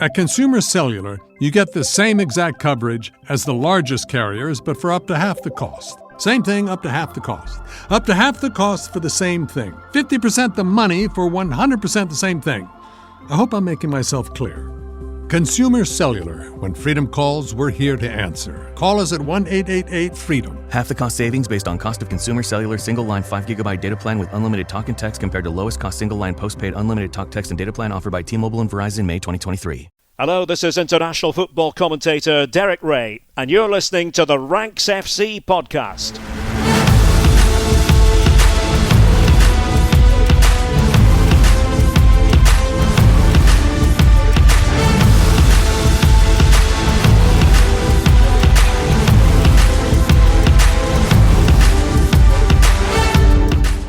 At Consumer Cellular, you get the same exact coverage as the largest carriers, but for up to half the cost. Same thing, up to half the cost. Up to half the cost for the same thing. 50% the money for 100% the same thing. I hope I'm making myself clear. Consumer Cellular. When freedom calls, we're here to answer. Call us at 1-888-FREEDOM. Half the cost savings based on cost of Consumer Cellular single-line 5GB data plan with unlimited talk and text compared to lowest cost single-line postpaid unlimited talk, text, and data plan offered by T-Mobile and Verizon May 2023. Hello, this is international football commentator Derek Ray, and you're listening to the Ranks FC podcast.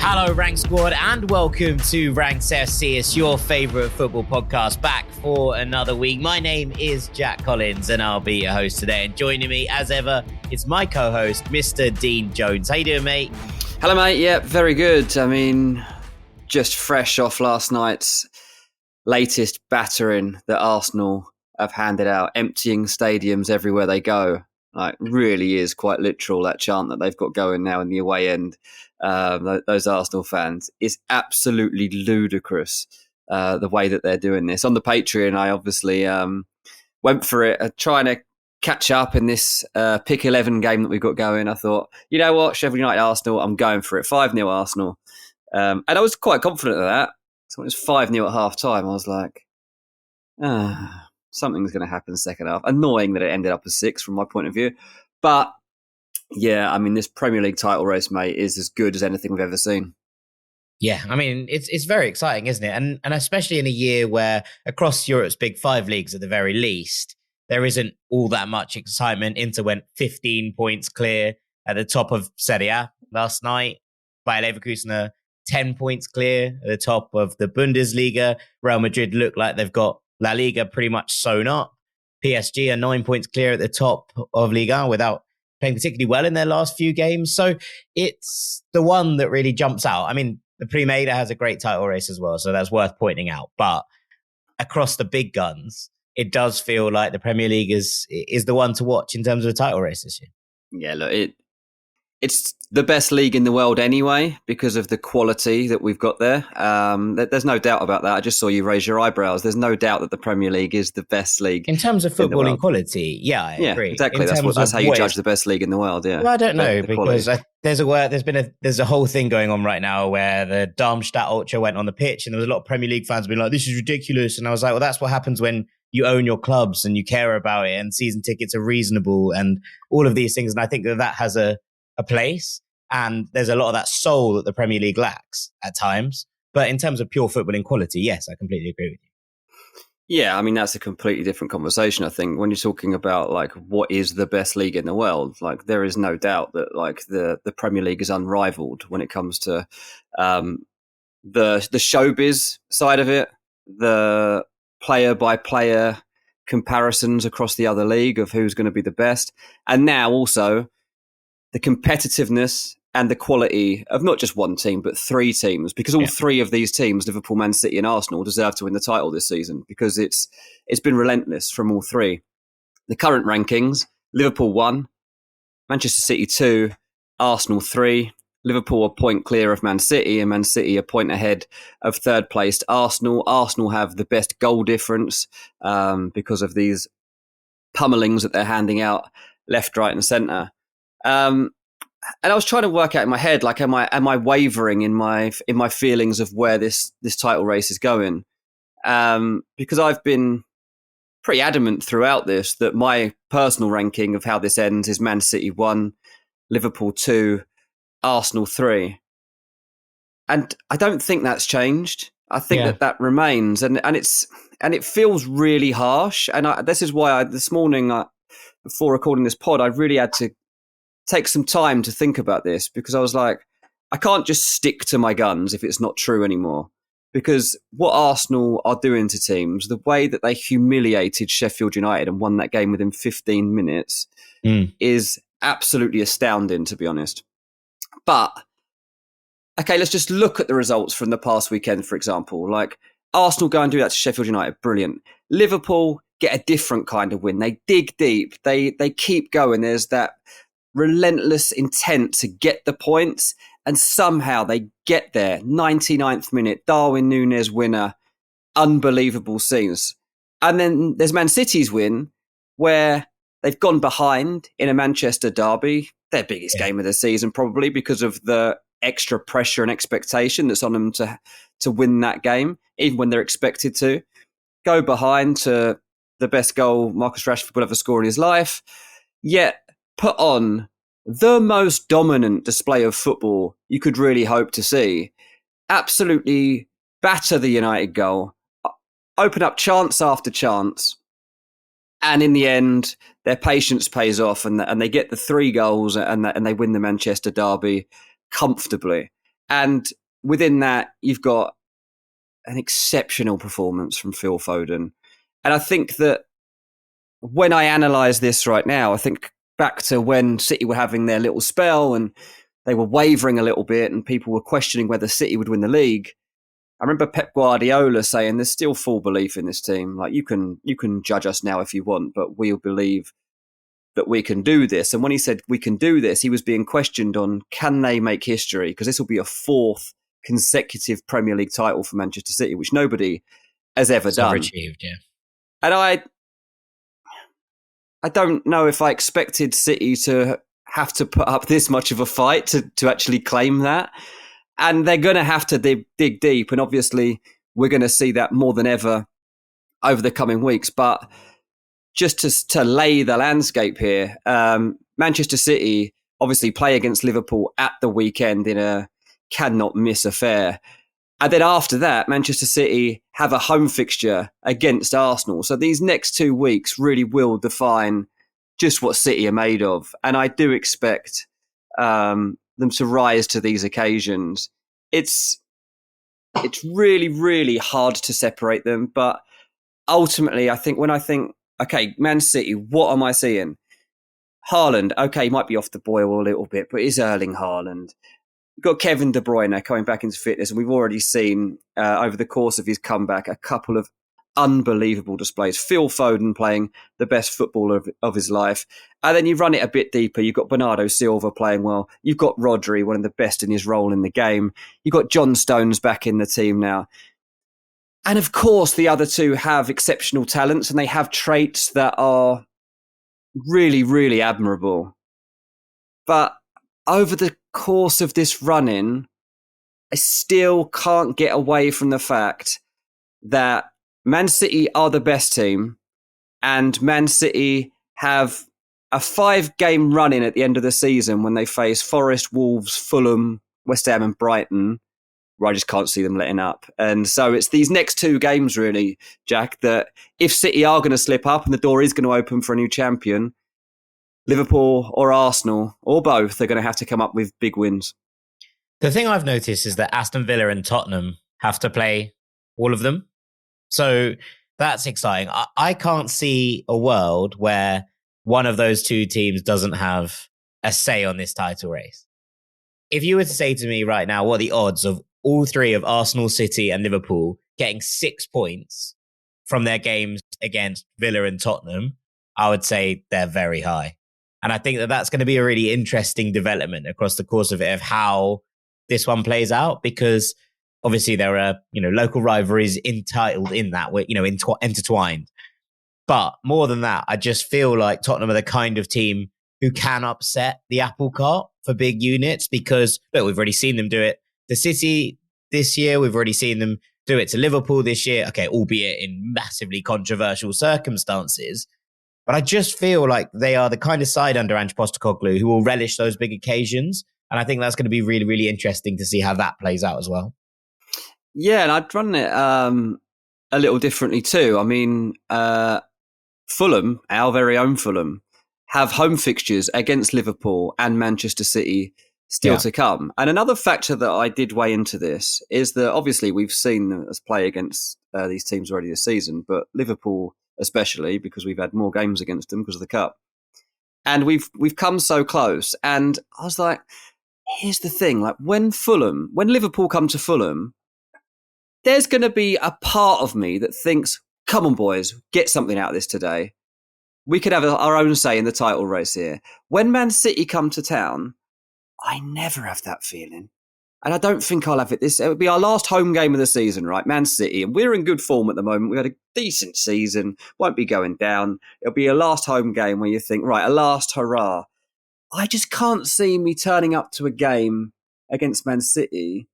Hello, Rank Squad, and welcome to Ranks FC. It's your favourite football podcast, back for another week. My name is Jack Collins, and I'll be your host today. And joining me, as ever, is my co-host, Mr. Dean Jones. How you doing, mate? Hello, mate. Yeah, very good. I mean, just fresh off last night's latest battering that Arsenal have handed out, emptying stadiums everywhere they go. Like, really is quite literal, that chant that they've got going now in the away end. Those Arsenal fans, is absolutely ludicrous the way that they're doing this. On the Patreon, I obviously went for it, trying to catch up in this pick 11 game that we've got going. I thought, you know what, Sheffield United Arsenal, I'm going for it. 5-0 Arsenal. And I was quite confident of that. So when it was 5-0 at half time, I was like, something's going to happen second half. Annoying that it ended up as 6 from my point of view. But yeah, I mean, this Premier League title race, mate, is as good as anything we've ever seen. Yeah, I mean, it's very exciting, isn't it? And especially in a year where across Europe's big 5 leagues at the very least, there isn't all that much excitement. Inter went 15 points clear at the top of Serie A last night. Bayer Leverkusen are 10 points clear at the top of the Bundesliga. Real Madrid look like they've got La Liga pretty much sewn up. PSG are 9 points clear at the top of Liga without playing particularly well in their last few games. So it's the one that really jumps out. I mean, the Primera has a great title race as well, so that's worth pointing out. But across the big guns, it does feel like the Premier League is the one to watch in terms of the title race this year. Yeah, look, it's the best league in the world anyway, because of the quality that we've got there. There's no doubt about that. I just saw you raise your eyebrows. There's no doubt that the Premier League is the best league. In terms of footballing quality, yeah, I agree. Exactly. That's how you judge the best league in the world, yeah. Well, I don't know, because there's a whole thing going on right now where the Darmstadt Ultra went on the pitch and there was a lot of Premier League fans being like, this is ridiculous. And I was like, well, that's what happens when you own your clubs and you care about it and season tickets are reasonable and all of these things. And I think that has a place, and there's a lot of that soul that the Premier League lacks at times. But in terms of pure footballing quality, yes, I completely agree with you. Yeah, I mean, that's a completely different conversation, I think, when you're talking about like what is the best league in the world. Like, there is no doubt that like the Premier League is unrivaled when it comes to the showbiz side of it, the player by player comparisons across the other league of who's going to be the best, and now also the competitiveness and the quality of not just one team, but 3 teams, because all 3 of these teams, Liverpool, Man City and Arsenal, deserve to win the title this season, because it's been relentless from all 3. The current rankings, Liverpool 1, Manchester City 2, Arsenal 3, Liverpool a point clear of Man City, and Man City a point ahead of third placed Arsenal. Arsenal have the best goal difference because of these pummelings that they're handing out left, right and centre. And I was trying to work out in my head, like, am I wavering in my feelings of where this title race is going? Because I've been pretty adamant throughout this that my personal ranking of how this ends is Man City 1, Liverpool 2, Arsenal 3. And I don't think that's changed. I think that remains, and it feels really harsh. And this is why this morning, before recording this pod, I really had to take some time to think about this, because I was like, I can't just stick to my guns if it's not true anymore. Because what Arsenal are doing to teams, the way that they humiliated Sheffield United and won that game within 15 minutes is absolutely astounding, to be honest. But, okay, let's just look at the results from the past weekend, for example. Like, Arsenal go and do that to Sheffield United. Brilliant. Liverpool get a different kind of win. They dig deep. They keep going. There's that relentless intent to get the points, and somehow they get there. 99th minute, Darwin Núñez winner. Unbelievable scenes. And then there's Man City's win, where they've gone behind in a Manchester derby, their biggest game of the season probably, because of the extra pressure and expectation that's on them to win that game, even when they're expected to. Go behind to the best goal Marcus Rashford will ever score in his life, yet put on the most dominant display of football you could really hope to see. Absolutely batter the United goal, open up chance after chance, and in the end, their patience pays off, and they get the 3 goals, and they win the Manchester derby comfortably. And within that, you've got an exceptional performance from Phil Foden. And I think that when I analyse this right now, I think back to when City were having their little spell and they were wavering a little bit and people were questioning whether City would win the league. I remember Pep Guardiola saying there's still full belief in this team. Like, you can judge us now if you want, but we'll believe that we can do this. And when he said we can do this, he was being questioned on, can they make history? Because this will be a 4th consecutive Premier League title for Manchester City, which nobody has ever done. Achieved, yeah. And I don't know if I expected City to have to put up this much of a fight to actually claim that. And they're going to have to dig deep. And obviously, we're going to see that more than ever over the coming weeks. But just to lay the landscape here, Manchester City obviously play against Liverpool at the weekend in a cannot miss affair. And then after that, Manchester City have a home fixture against Arsenal. So these next 2 weeks really will define just what City are made of. And I do expect them to rise to these occasions. It's really, really hard to separate them. But ultimately, I think, okay, Man City, what am I seeing? Haaland, okay, he might be off the boil a little bit, but is Erling Haaland. You've got Kevin De Bruyne coming back into fitness, and we've already seen over the course of his comeback a couple of unbelievable displays. Phil Foden playing the best football of his life. And then you run it a bit deeper. You've got Bernardo Silva playing well. You've got Rodri, one of the best in his role in the game. You've got John Stones back in the team now. And of course, the other two have exceptional talents, and they have traits that are really, really admirable. But over the course of this run-in, I still can't get away from the fact that Man City are the best team, and Man City have a 5-game run-in at the end of the season when they face Forest, Wolves, Fulham, West Ham and Brighton, where I just can't see them letting up. And so it's these next 2 games, really, Jack, that if City are going to slip up and the door is going to open for a new champion, Liverpool or Arsenal or both are going to have to come up with big wins. The thing I've noticed is that Aston Villa and Tottenham have to play all of them. So that's exciting. I can't see a world where one of those 2 teams doesn't have a say on this title race. If you were to say to me right now, what are the odds of all 3 of Arsenal, City and Liverpool getting 6 points from their games against Villa and Tottenham, I would say they're very high. And I think that that's going to be a really interesting development across the course of it, of how this one plays out, because obviously there are, local rivalries entitled in that, intertwined. But more than that, I just feel like Tottenham are the kind of team who can upset the apple cart for big units, because look, we've already seen them do it to City this year. We've already seen them do it to Liverpool this year. Okay, albeit in massively controversial circumstances. But I just feel like they are the kind of side under Ange Postecoglou who will relish those big occasions. And I think that's going to be really, really interesting to see how that plays out as well. Yeah, and I'd run it a little differently too. I mean, Fulham, our very own Fulham, have home fixtures against Liverpool and Manchester City still to come. And another factor that I did weigh into this is that obviously we've seen us play against these teams already this season, but Liverpool especially, because we've had more games against them because of the Cup. And we've come so close. And I was like, here's the thing, like when Liverpool come to Fulham, there's going to be a part of me that thinks, come on, boys, get something out of this today. We could have our own say in the title race here. When Man City come to town, I never have that feeling. And I don't think I'll have it. It would be our last home game of the season, right? Man City. And we're in good form at the moment. We had a decent season. Won't be going down. It'll be a last home game where you think, right, a last hurrah. I just can't see me turning up to a game against Man City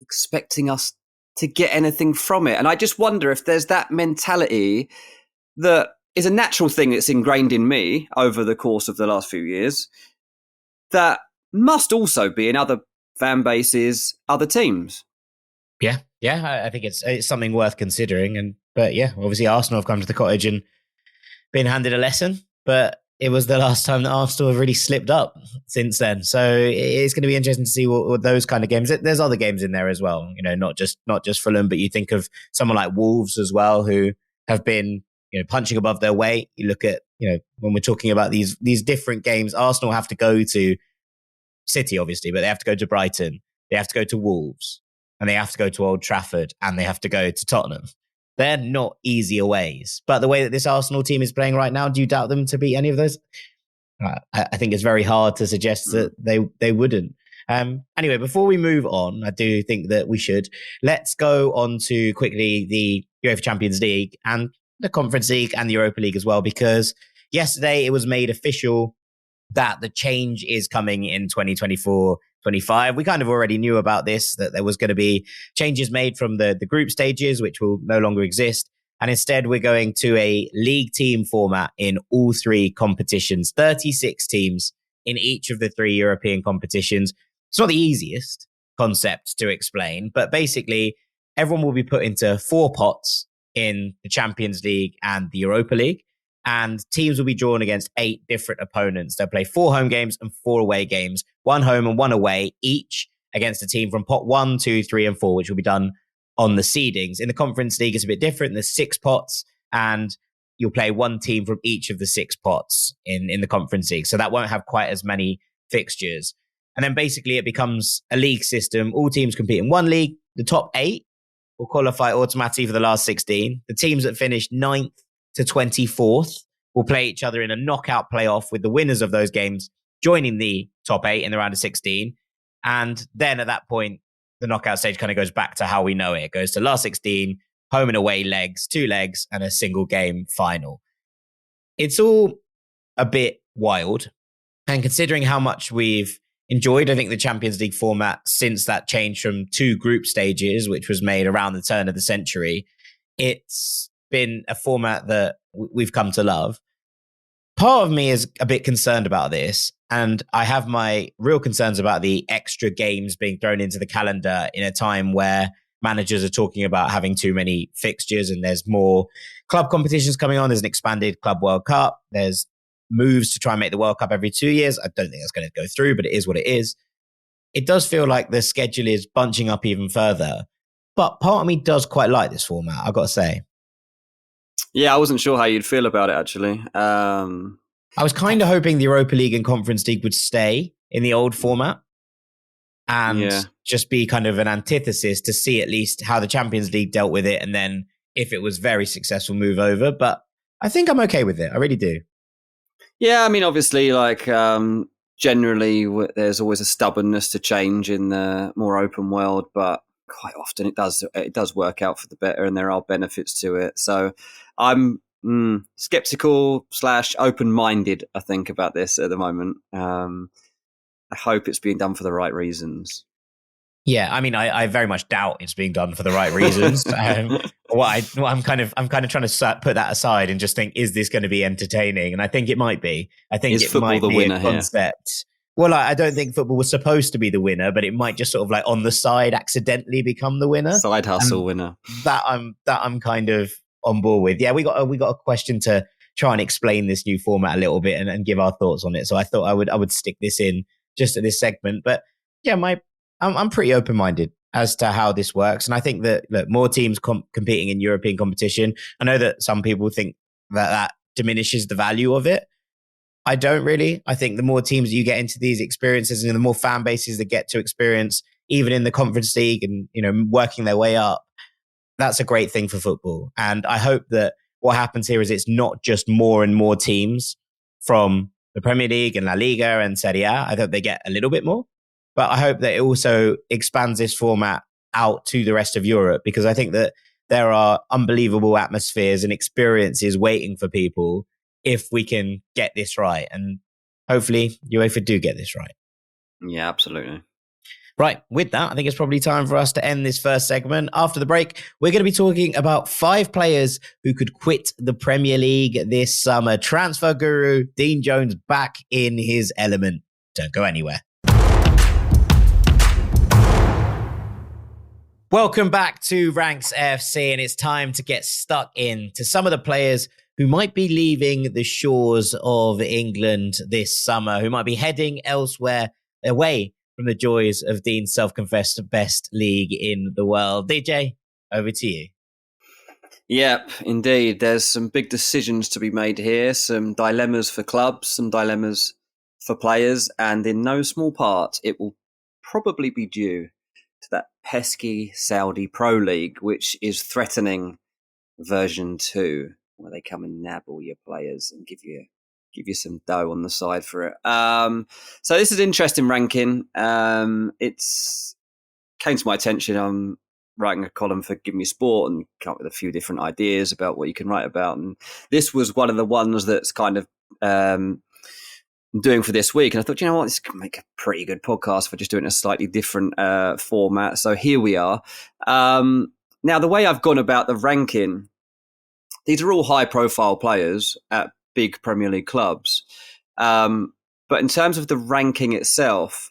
expecting us to get anything from it. And I just wonder if there's that mentality that is a natural thing that's ingrained in me over the course of the last few years that must also be in other fan bases, other teams. Yeah, I think it's something worth considering. But yeah, obviously Arsenal have come to the cottage and been handed a lesson, but it was the last time that Arsenal have really slipped up since then. So it's going to be interesting to see what those kind of games. There's other games in there as well, not just Fulham, but you think of someone like Wolves as well, who have been punching above their weight. You look at when we're talking about these different games, Arsenal have to go to City, obviously, but they have to go to Brighton, they have to go to Wolves, and they have to go to Old Trafford, and they have to go to Tottenham. They're not easy aways. But the way that this Arsenal team is playing right now, do you doubt them to beat any of those? I think it's very hard to suggest that they wouldn't. Anyway, before we move on, I do think that we should. Let's go on to quickly the UEFA Champions League and the Conference League and the Europa League as well, because yesterday it was made official that the change is coming in 2024-25. We kind of already knew about this, that there was going to be changes made from the group stages, which will no longer exist. And instead, we're going to a league team format in all three competitions, 36 teams in each of the three European competitions. It's not the easiest concept to explain, but basically, everyone will be put into 4 pots in the Champions League and the Europa League. And teams will be drawn against 8 different opponents. They'll play 4 home games and 4 away games, 1 home and 1 away, each against a team from pot 1, 2, 3, and 4, which will be done on the seedings. In the Conference League, it's a bit different. There's 6 pots, and you'll play 1 team from each of the 6 pots in the Conference League. So that won't have quite as many fixtures. And then basically it becomes a league system. All teams compete in one league. The top 8 will qualify automatically for the last 16. The teams that finish 9th to 24th will play each other in a knockout playoff, with the winners of those games joining the top 8 in the round of 16. And then at that point, the knockout stage kind of goes back to how we know it. It goes to last 16, home and away legs, 2 legs, and a single game final. It's all a bit wild. And considering how much we've enjoyed, I think, the Champions League format since that change from 2 group stages, which was made around the turn of the century, it's been a format that we've come to love. Part of me is a bit concerned about this, and I have my real concerns about the extra games being thrown into the calendar in a time where managers are talking about having too many fixtures, and there's more club competitions coming on. There's an expanded Club World Cup. There's moves to try and make the World Cup every 2 years. I don't think that's going to go through, but it is what it is. It does feel like the schedule is bunching up even further, but part of me does quite like this format, I've got to say. Yeah, I wasn't sure how you'd feel about it, actually. I was kind of hoping the Europa League and Conference League would stay in the old format and just be kind of an antithesis to see at least how the Champions League dealt with it, and then if it was very successful, move over. But I think I'm okay with it. I really do. Yeah, I mean, obviously, generally, there's always a stubbornness to change in the more open world, but quite often it does work out for the better, and there are benefits to it. So I'm skeptical / open-minded, I think, about this at the moment. I hope it's being done for the right reasons. Yeah, I mean, I very much doubt it's being done for the right reasons. I'm kind of trying to put that aside and just think, is this going to be entertaining? And I think it might be. I think it might be a concept. Here? Well, I don't think football was supposed to be the winner, but it might just sort of like on the side accidentally become the winner. Side hustle winner. That I'm kind of on board with. Yeah, we got a question to try and explain this new format a little bit and give our thoughts on it. So I thought I would stick this in just at this segment. But yeah, I'm pretty open-minded as to how this works. And I think that, look, more teams competing in European competition. I know that some people think that diminishes the value of it. I don't really. I think the more teams you get into these experiences and the more fan bases that get to experience even in the Conference League and, working their way up. That's a great thing for football. And I hope that what happens here is it's not just more and more teams from the Premier League and La Liga and Serie A. I hope they get a little bit more. But I hope that it also expands this format out to the rest of Europe, because I think that there are unbelievable atmospheres and experiences waiting for people if we can get this right. And hopefully UEFA do get this right. Yeah, absolutely. Right, with that, I think it's probably time for us to end this first segment. After the break, we're going to be talking about 5 players who could quit the Premier League this summer. Transfer guru Dean Jones back in his element. Don't go anywhere. Welcome back to Ranks FC, and it's time to get stuck into some of the players who might be leaving the shores of England this summer, who might be heading elsewhere, away from the joys of Dean's self-confessed best league in the world. DJ, over to you. Yep, indeed. There's some big decisions to be made here, some dilemmas for clubs, some dilemmas for players, and in no small part, it will probably be due to that pesky Saudi Pro League, which is threatening version 2, where they come and nab all your players and give you some dough on the side for it. So this is an interesting ranking. It's came to my attention. I'm writing a column for Give Me Sport and come up with a few different ideas about what you can write about. And this was one of the ones that's kind of doing for this week. And I thought, you know what, this could make a pretty good podcast for just doing a slightly different format. So here we are. Now, the way I've gone about the ranking, these are all high-profile players at big Premier League clubs. But in terms of the ranking itself,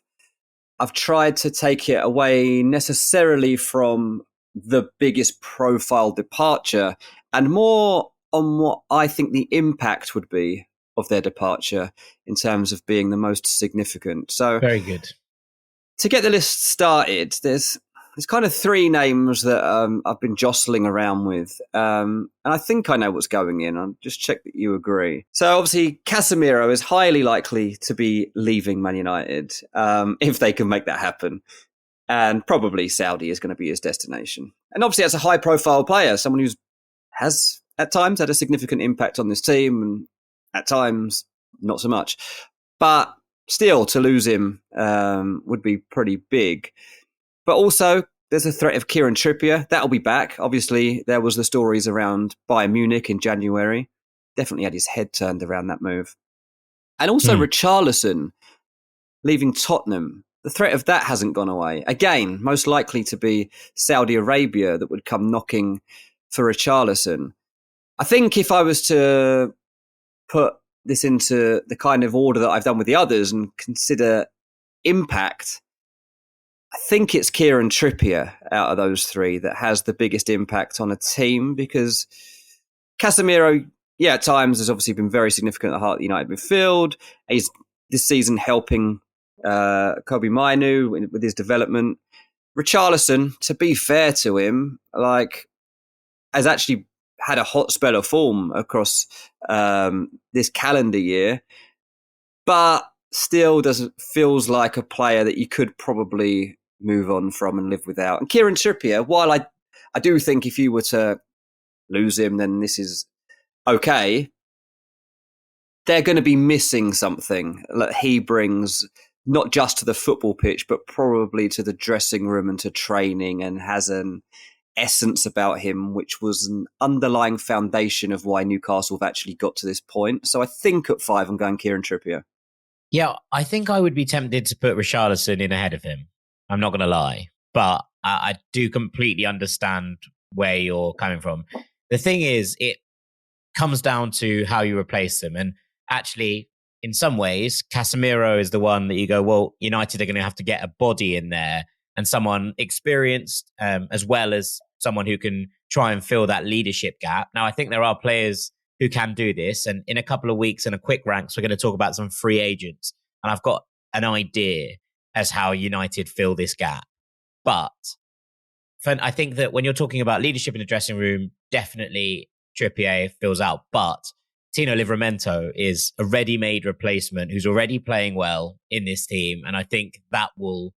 I've tried to take it away necessarily from the biggest profile departure and more on what I think the impact would be of their departure in terms of being the most significant. So very good. To get the list started, there's kind of 3 names that I've been jostling around with. And I think I know what's going in. I'll just check that you agree. So obviously, Casemiro is highly likely to be leaving Man United if they can make that happen. And probably Saudi is going to be his destination. And obviously, that's a high-profile player, someone who has, at times, had a significant impact on this team, and at times, not so much. But still, to lose him would be pretty big. But also, there's a threat of Kieran Trippier. That'll be back. Obviously, there was the stories around Bayern Munich in January. Definitely had his head turned around that move. And also Richarlison leaving Tottenham. The threat of that hasn't gone away. Again, most likely to be Saudi Arabia that would come knocking for Richarlison. I think if I was to put this into the kind of order that I've done with the others and consider impact, I think it's Kieran Trippier out of those 3 that has the biggest impact on a team, because Casemiro, at times has obviously been very significant at the heart of the United midfield. He's this season helping Kobe Mainu with his development. Richarlison, to be fair to him, has actually had a hot spell of form across this calendar year, but still feels like a player that you could probably move on from and live without. And Kieran Trippier, while I do think if you were to lose him, then this is okay, they're going to be missing something that he brings, not just to the football pitch, but probably to the dressing room and to training, and has an essence about him, which was an underlying foundation of why Newcastle have actually got to this point. So I think at 5, I'm going Kieran Trippier. Yeah, I think I would be tempted to put Richarlison in ahead of him. I'm not going to lie. But I do completely understand where you're coming from. The thing is, it comes down to how you replace them. And actually, in some ways, Casemiro is the one that you go, well, United are going to have to get a body in there and someone experienced, as well as someone who can try and fill that leadership gap. Now, I think there are players who can do this. And in a couple of weeks in a quick ranks, we're going to talk about some free agents. And I've got an idea as how United fill this gap. But I think that when you're talking about leadership in the dressing room, definitely Trippier fills out. But Tino Livramento is a ready-made replacement who's already playing well in this team. And I think that will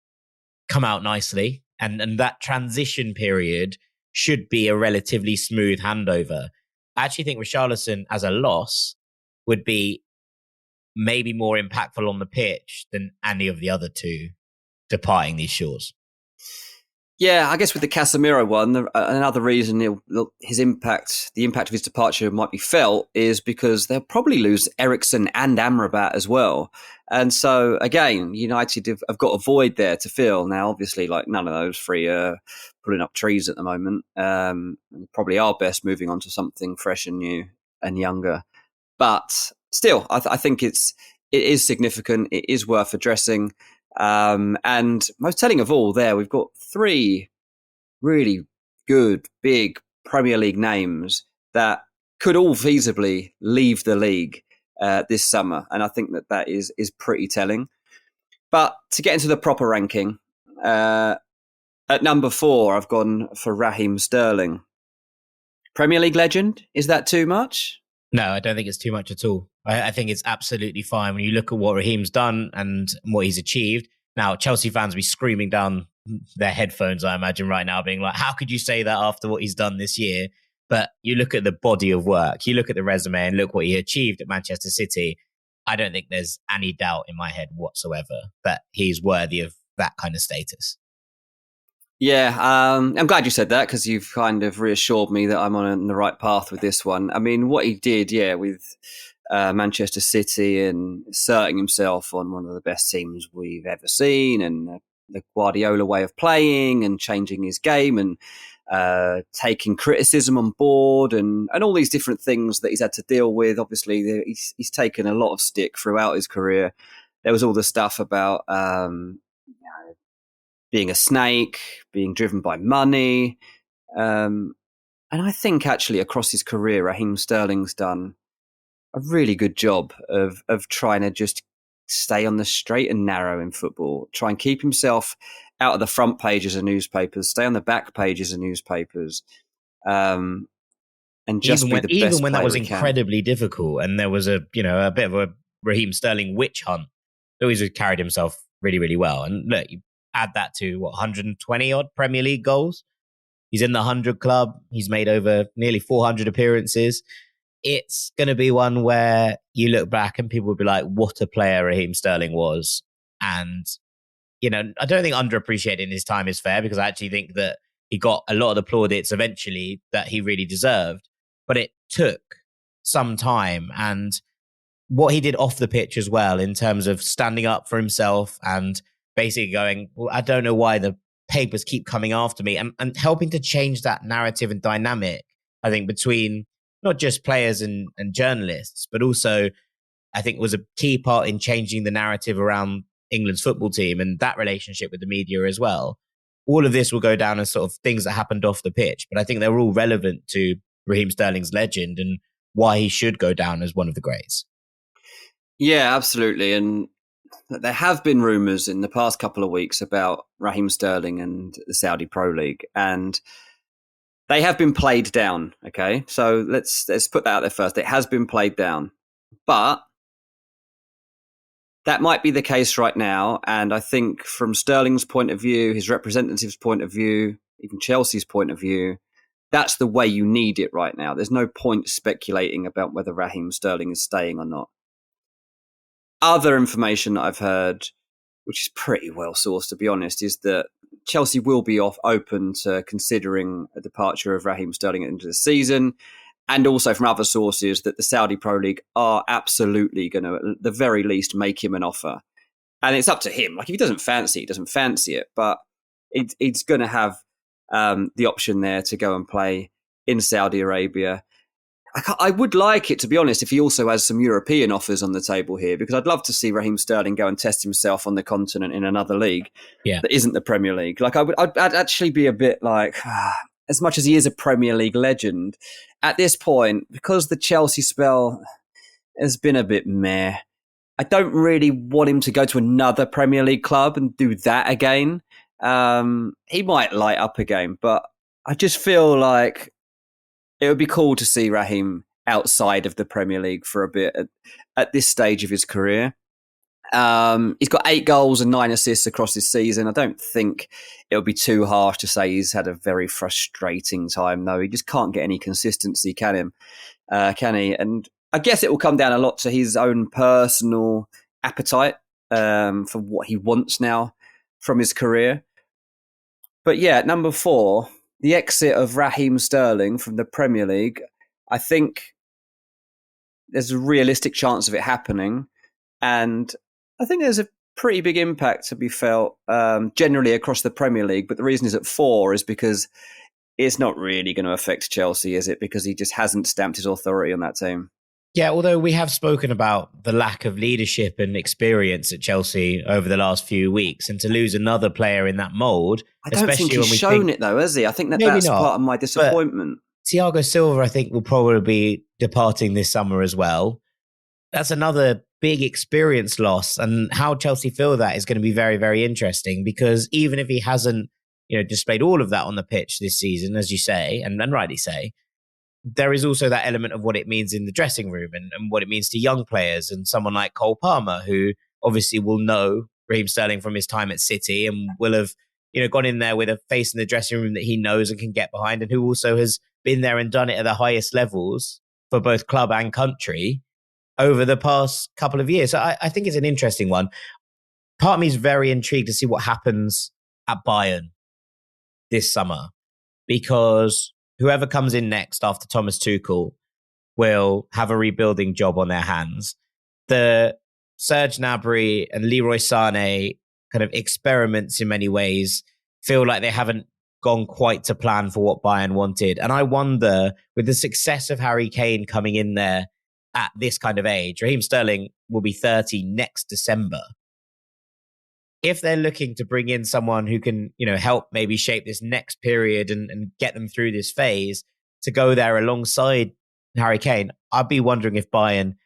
come out nicely. And that transition period should be a relatively smooth handover. I actually think Richarlison as a loss would be maybe more impactful on the pitch than any of the other two departing these shores. Yeah, I guess with the Casemiro one, another reason the impact of his departure might be felt is because they'll probably lose Eriksen and Amrabat as well. And so, again, United have got a void there to fill. Now, obviously, like none of those three are pulling up trees at the moment. Probably are best moving on to something fresh and new and younger. But still, I think it is significant. It is worth addressing. And most telling of all there, we've got three really good, big Premier League names that could all feasibly leave the league this summer. And I think that is pretty telling. But to get into the proper ranking, at number 4, I've gone for Raheem Sterling. Premier League legend? Is that too much? No, I don't think it's too much at all. I think it's absolutely fine when you look at what Raheem's done and what he's achieved. Now, Chelsea fans will be screaming down their headphones, I imagine, right now, being like, how could you say that after what he's done this year? But you look at the body of work, you look at the resume and look what he achieved at Manchester City. I don't think there's any doubt in my head whatsoever that he's worthy of that kind of status. Yeah, I'm glad you said that because you've kind of reassured me that I'm on the right path with this one. I mean, what he did, with Manchester City and asserting himself on one of the best teams we've ever seen, and the Guardiola way of playing and changing his game and taking criticism on board and all these different things that he's had to deal with. Obviously, he's taken a lot of stick throughout his career. There was all the stuff about being a snake, being driven by money. And I think actually across his career, Raheem Sterling's done a really good job of trying to just stay on the straight and narrow in football, try and keep himself out of the front pages of newspapers, stay on the back pages of newspapers, and just even when that was incredibly difficult, and there was a bit of a Raheem Sterling witch hunt. Always carried himself really, really well. And look, you add that to 120 odd Premier League goals. He's in the 100 club. He's made over nearly 400 appearances. It's going to be one where you look back and people will be like, what a player Raheem Sterling was. And, I don't think underappreciating his time is fair, because I actually think that he got a lot of the plaudits eventually that he really deserved. But it took some time. And what he did off the pitch as well, in terms of standing up for himself and basically going, well, I don't know why the papers keep coming after me, and helping to change that narrative and dynamic, I think, between not just players and journalists, but also I think was a key part in changing the narrative around England's football team and that relationship with the media as well. All of this will go down as sort of things that happened off the pitch, but I think they're all relevant to Raheem Sterling's legend and why he should go down as one of the greats. Yeah, absolutely. And there have been rumours in the past couple of weeks about Raheem Sterling and the Saudi Pro League, and they have been played down. Okay, so let's put that out there first. It has been played down, but that might be the case right now. And I think from Sterling's point of view, his representative's point of view, even Chelsea's point of view, that's the way you need it right now. There's no point speculating about whether Raheem Sterling is staying or not. Other information that I've heard, which is pretty well sourced to be honest, is that Chelsea will be open to considering a departure of Raheem Sterling at the end of the season, and also from other sources that the Saudi Pro League are absolutely going to, at the very least, make him an offer. And it's up to him. Like, if he doesn't fancy it, he doesn't fancy it, but it's going to have the option there to go and play in Saudi Arabia. I would like it, to be honest, if he also has some European offers on the table here, because I'd love to see Raheem Sterling go and test himself on the continent in another league that isn't the Premier League. Like, I'd actually be a bit like, as much as he is a Premier League legend, at this point, because the Chelsea spell has been a bit meh, I don't really want him to go to another Premier League club and do that again. He might light up again, but I just feel like it would be cool to see Raheem outside of the Premier League for a bit at this stage of his career. He's got 8 goals and 9 assists across this season. I don't think it'll be too harsh to say he's had a very frustrating time, though. He just can't get any consistency, can he? And I guess it will come down a lot to his own personal appetite for what he wants now from his career. But yeah, at number 4, the exit of Raheem Sterling from the Premier League, I think there's a realistic chance of it happening. And I think there's a pretty big impact to be felt generally across the Premier League. But the reason is at 4 is because it's not really going to affect Chelsea, is it? Because he just hasn't stamped his authority on that team. Yeah, although we have spoken about the lack of leadership and experience at Chelsea over the last few weeks, and to lose another player in that mould, I don't think he's shown it though, has he? I think that's part of my disappointment. Thiago Silva, I think, will probably be departing this summer as well. That's another big experience loss, and how Chelsea feel that is going to be very, very interesting, because even if he hasn't, displayed all of that on the pitch this season, as you say, and rightly say, there is also that element of what it means in the dressing room and what it means to young players, and someone like Cole Palmer, who obviously will know Raheem Sterling from his time at City and will have, gone in there with a face in the dressing room that he knows and can get behind, and who also has been there and done it at the highest levels for both club and country over the past couple of years. So I think it's an interesting one. Part of me is very intrigued to see what happens at Bayern this summer, because whoever comes in next after Thomas Tuchel will have a rebuilding job on their hands. The Serge Gnabry and Leroy Sané kind of experiments in many ways feel like they haven't gone quite to plan for what Bayern wanted. And I wonder, with the success of Harry Kane coming in there at this kind of age, Raheem Sterling will be 30 next December. If they're looking to bring in someone who can, help maybe shape this next period and get them through this phase to go there alongside Harry Kane, I'd be wondering if Bayern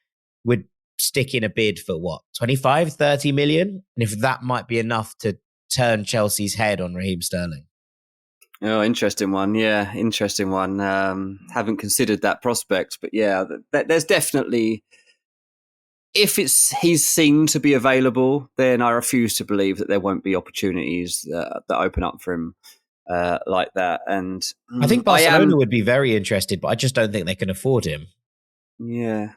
would stick in a bid for 25, 30 million? And if that might be enough to turn Chelsea's head on Raheem Sterling. Oh, interesting one. Yeah, interesting one. Haven't considered that prospect, but yeah, there's definitely... If he's seen to be available, then I refuse to believe that there won't be opportunities that open up for him like that. And I think Barcelona would be very interested, but I just don't think they can afford him. Yeah.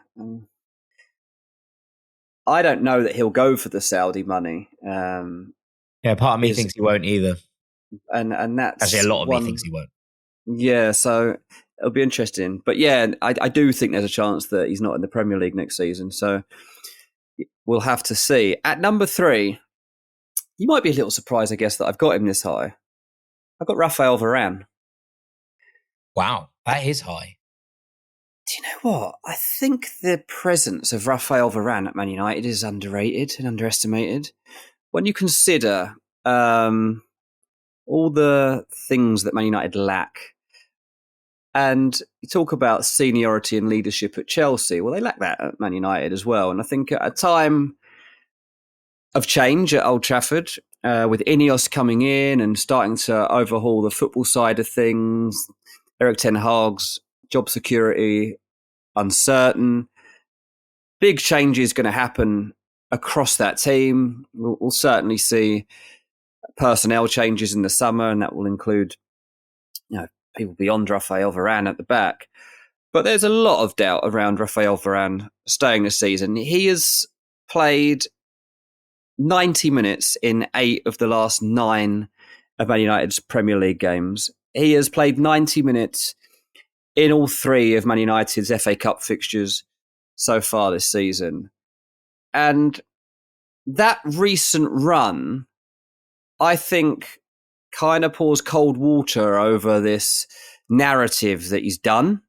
I don't know that he'll go for the Saudi money. Part of me thinks he won't either. And that's... Actually, a lot of me thinks he won't. Yeah, so it'll be interesting. But yeah, I do think there's a chance that he's not in the Premier League next season. So we'll have to see. At number 3, you might be a little surprised, I guess, that I've got him this high. I've got Raphael Varane. Wow, that is high. Do you know what? I think the presence of Raphael Varane at Man United is underrated and underestimated. When you consider all the things that Man United lack, and you talk about seniority and leadership at Chelsea. Well, they lack that at Man United as well. And I think at a time of change at Old Trafford, with Ineos coming in and starting to overhaul the football side of things, Erik ten Hag's job security uncertain, big changes going to happen across that team. We'll certainly see personnel changes in the summer, and that will include, people beyond Raphael Varane at the back. But there's a lot of doubt around Raphael Varane staying this season. He has played 90 minutes in 8 of the last 9 of Man United's Premier League games. He has played 90 minutes in all 3 of Man United's FA Cup fixtures so far this season. And that recent run, I think, kind of pours cold water over this narrative that he's done.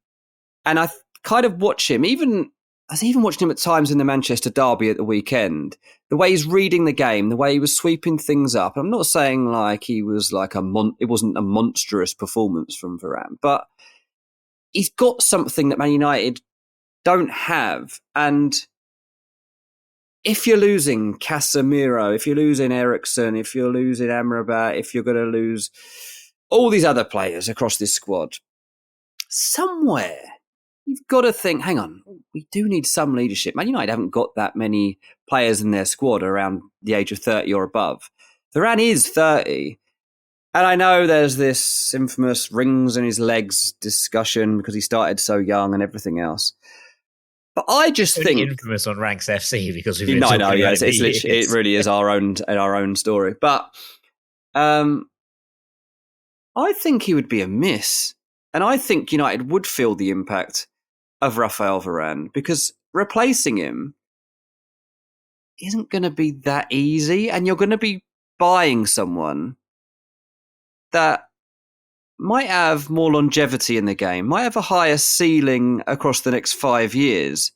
And I kind of watch him, I was even watching him at times in the Manchester derby at the weekend, the way he's reading the game, the way he was sweeping things up. I'm not saying like he was like it wasn't a monstrous performance from Varane, but he's got something that Man United don't have. And if you're losing Casemiro, if you're losing Eriksen, if you're losing Amrabat, if you're going to lose all these other players across this squad, somewhere you've got to think, hang on, we do need some leadership. Man United haven't got that many players in their squad around the age of 30 or above. Varane is 30. And I know there's this infamous rings in his legs discussion because he started so young and everything else. But I just think infamous on Ranks FC because we've been no, talking no, about yeah, it. it's literally, it really is our own story. But I think he would be a miss, and I think United would feel the impact of Raphael Varane because replacing him isn't going to be that easy, and you're going to be buying someone that might have more longevity in the game, might have a higher ceiling across the next 5 years.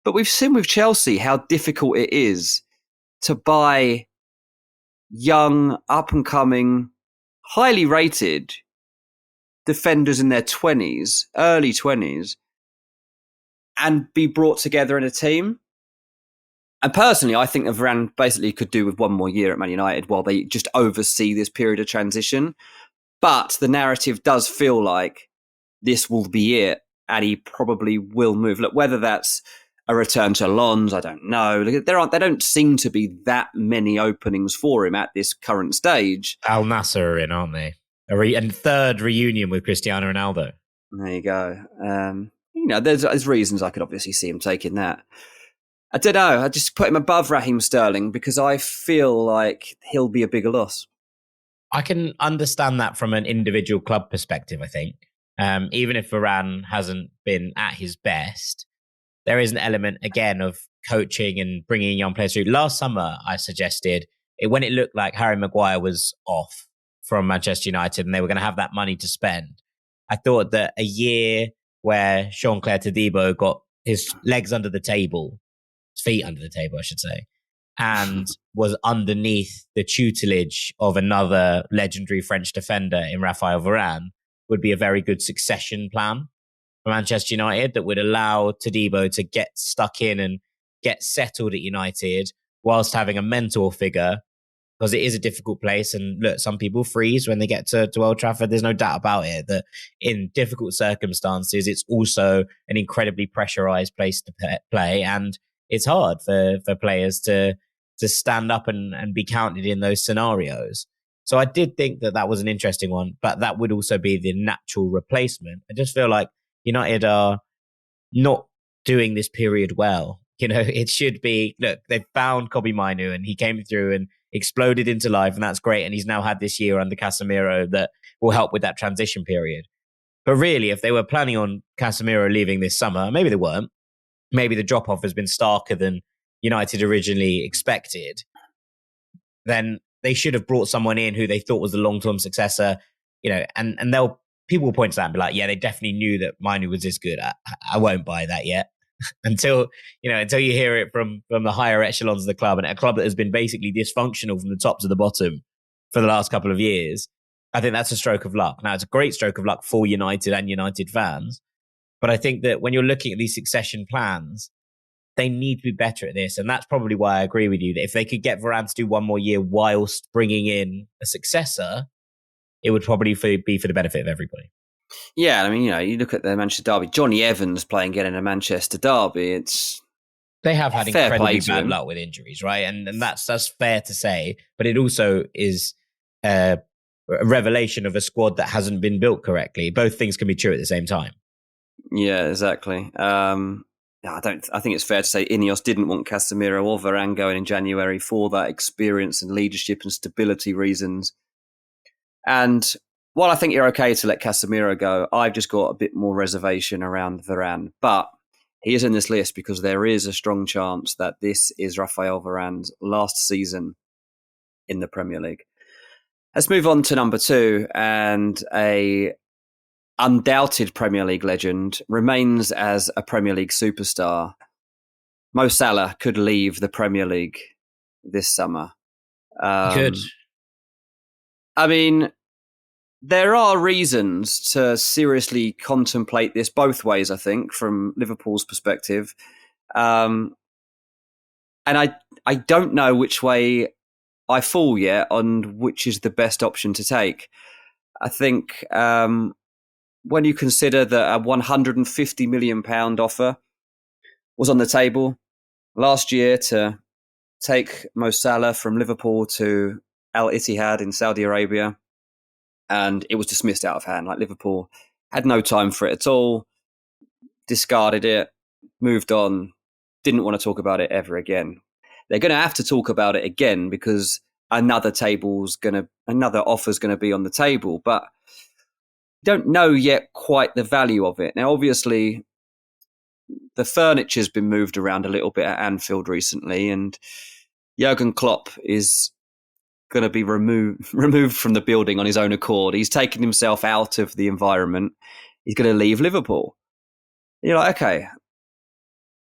But we've seen with Chelsea how difficult it is to buy young, up-and-coming, highly rated defenders in their 20s, early 20s, and be brought together in a team. And personally, I think that Varane basically could do with one more year at Man United while they just oversee this period of transition. But the narrative does feel like this will be it, and he probably will move. Look, whether that's a return to Lens, I don't know. There don't seem to be that many openings for him at this current stage. Al Nassr are in, aren't they? And third reunion with Cristiano Ronaldo. There you go. There's reasons I could obviously see him taking that. I don't know. I just put him above Raheem Sterling because I feel like he'll be a bigger loss. I can understand that from an individual club perspective, I think. Even if Varane hasn't been at his best, there is an element, again, of coaching and bringing young players through. Last summer, I suggested, when it looked like Harry Maguire was off from Manchester United and they were going to have that money to spend, I thought that a year where Jean-Claire Todibo got his legs under the table, his feet under the table, I should say, and was underneath the tutelage of another legendary French defender in Raphael Varane would be a very good succession plan for Manchester United that would allow Todibo to get stuck in and get settled at United whilst having a mentor figure, because it is a difficult place. And look, some people freeze when they get to Old Trafford. There's no doubt about it that in difficult circumstances, it's also an incredibly pressurized place to play. And it's hard for players to stand up and be counted in those scenarios. So I did think that was an interesting one, but that would also be the natural replacement. I just feel like United are not doing this period well. It should be, look, they've found Kobbie Mainoo and he came through and exploded into life, and that's great. And he's now had this year under Casemiro that will help with that transition period. But really, if they were planning on Casemiro leaving this summer, maybe they weren't. Maybe the drop-off has been starker than United originally expected. Then they should have brought someone in who they thought was the long-term successor, and people will point to that and be like, yeah, they definitely knew that Mainoo was this good. I won't buy that yet. until you hear it from the higher echelons of the club, and a club that has been basically dysfunctional from the top to the bottom for the last couple of years. I think that's a stroke of luck. Now, it's a great stroke of luck for United and United fans, but I think that when you're looking at these succession plans, they need to be better at this. And that's probably why I agree with you that if they could get Varane to do one more year whilst bringing in a successor, it would probably be for the benefit of everybody. Yeah, I mean, you look at the Manchester derby. Johnny Evans playing again in a Manchester derby. They have had incredibly bad luck with injuries, right? And that's fair to say. But it also is a revelation of a squad that hasn't been built correctly. Both things can be true at the same time. Yeah, exactly. I think it's fair to say Ineos didn't want Casemiro or Varane going in January for that experience and leadership and stability reasons. And while I think you're okay to let Casemiro go, I've just got a bit more reservation around Varane. But he is in this list because there is a strong chance that this is Raphael Varane's last season in the Premier League. Let's move on to number 2, and a undoubted Premier League legend remains as a Premier League superstar. Mo Salah could leave the Premier League this summer. He could. I mean, there are reasons to seriously contemplate this both ways, I think, from Liverpool's perspective. And I don't know which way I fall yet on which is the best option to take. I think when you consider that a £150 million offer was on the table last year to take Mo Salah from Liverpool to Al Ittihad in Saudi Arabia, and it was dismissed out of hand. Like, Liverpool had no time for it at all, discarded it, moved on, didn't want to talk about it ever again. They're going to have to talk about it again because another offer's going to be on the table, but don't know yet quite the value of it. Now, obviously, the furniture's been moved around a little bit at Anfield recently, and Jurgen Klopp is going to be removed from the building on his own accord. He's taken himself out of the environment. He's going to leave Liverpool. You're like, okay,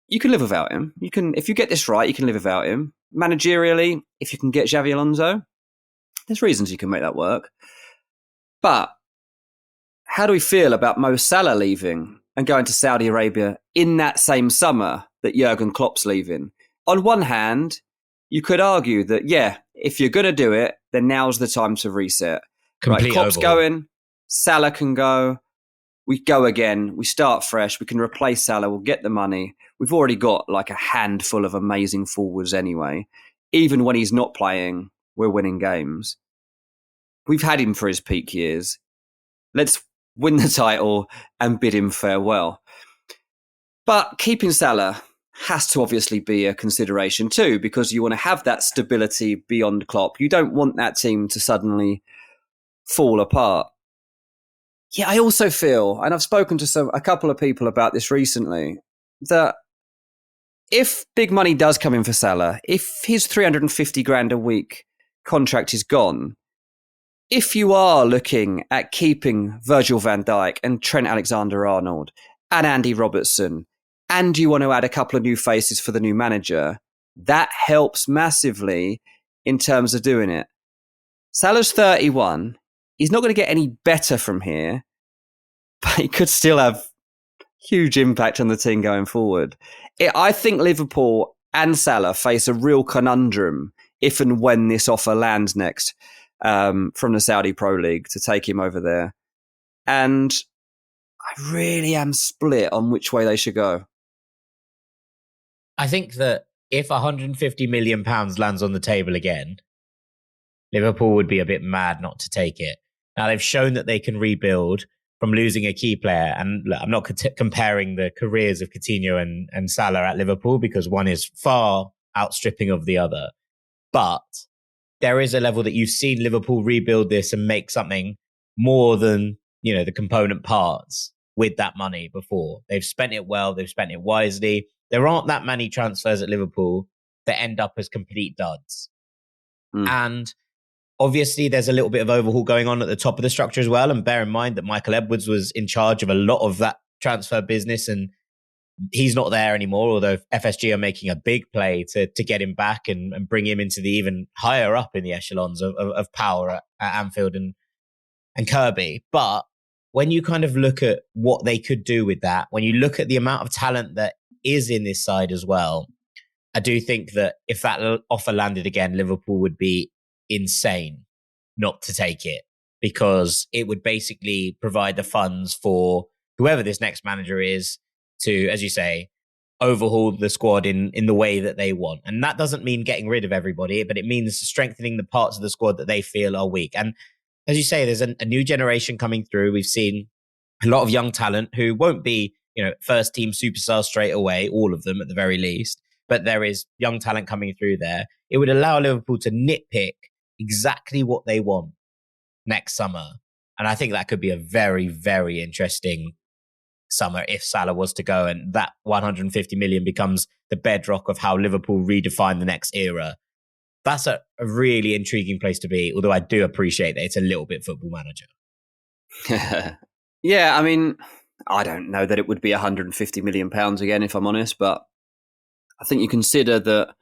you can live without him. You can, if you get this right, you can live without him. Managerially, if you can get Xavi Alonso, there's reasons you can make that work. But how do we feel about Mo Salah leaving and going to Saudi Arabia in that same summer that Jurgen Klopp's leaving? On one hand, you could argue that, yeah, if you're going to do it, then now's the time to reset. Right, Klopp's going, Salah can go. We go again. We start fresh. We can replace Salah. We'll get the money. We've already got like a handful of amazing forwards anyway. Even when he's not playing, we're winning games. We've had him for his peak years. Let's win the title and bid him farewell. But keeping Salah has to obviously be a consideration too, because you want to have that stability beyond Klopp. You don't want that team to suddenly fall apart. Yeah, I also feel, and I've spoken to a couple of people about this recently, that if big money does come in for Salah, if his 350 grand a week contract is gone, if you are looking at keeping Virgil van Dijk and Trent Alexander-Arnold and Andy Robertson, and you want to add a couple of new faces for the new manager, that helps massively in terms of doing it. Salah's 31. He's not going to get any better from here, but he could still have huge impact on the team going forward. I think Liverpool and Salah face a real conundrum if and when this offer lands next from the Saudi Pro League to take him over there. And I really am split on which way they should go. I think that if £150 million lands on the table again, Liverpool would be a bit mad not to take it. Now, they've shown that they can rebuild from losing a key player. And look, I'm not comparing the careers of Coutinho and Salah at Liverpool because one is far outstripping of the other. But there is a level that you've seen Liverpool rebuild this and make something more than, you know, the component parts with that money before. They've spent it well. They've spent it wisely. There aren't that many transfers at Liverpool that end up as complete duds. And obviously, there's a little bit of overhaul going on at the top of the structure as well. And bear in mind that Michael Edwards was in charge of a lot of that transfer business, and he's not there anymore, although FSG are making a big play to get him back and bring him into the even higher up in the echelons of power at Anfield and Kirby. But when you kind of look at what they could do with that, when you look at the amount of talent that is in this side as well, I do think that if that offer landed again, Liverpool would be insane not to take it, because it would basically provide the funds for whoever this next manager is to, as you say, overhaul the squad in the way that they want. And that doesn't mean getting rid of everybody, but it means strengthening the parts of the squad that they feel are weak. And as you say, there's a new generation coming through. We've seen a lot of young talent who won't be, you know, first team superstars straight away, all of them at the very least, but there is young talent coming through there. It would allow Liverpool to nitpick exactly what they want next summer. And I think that could be a very, very interesting summer if Salah was to go and that 150 million becomes the bedrock of how Liverpool redefine the next era. That's a really intriguing place to be, although I do appreciate that it's a little bit Football Manager. Yeah, I mean, I don't know that it would be £150 million again, if I'm honest, but I think you consider that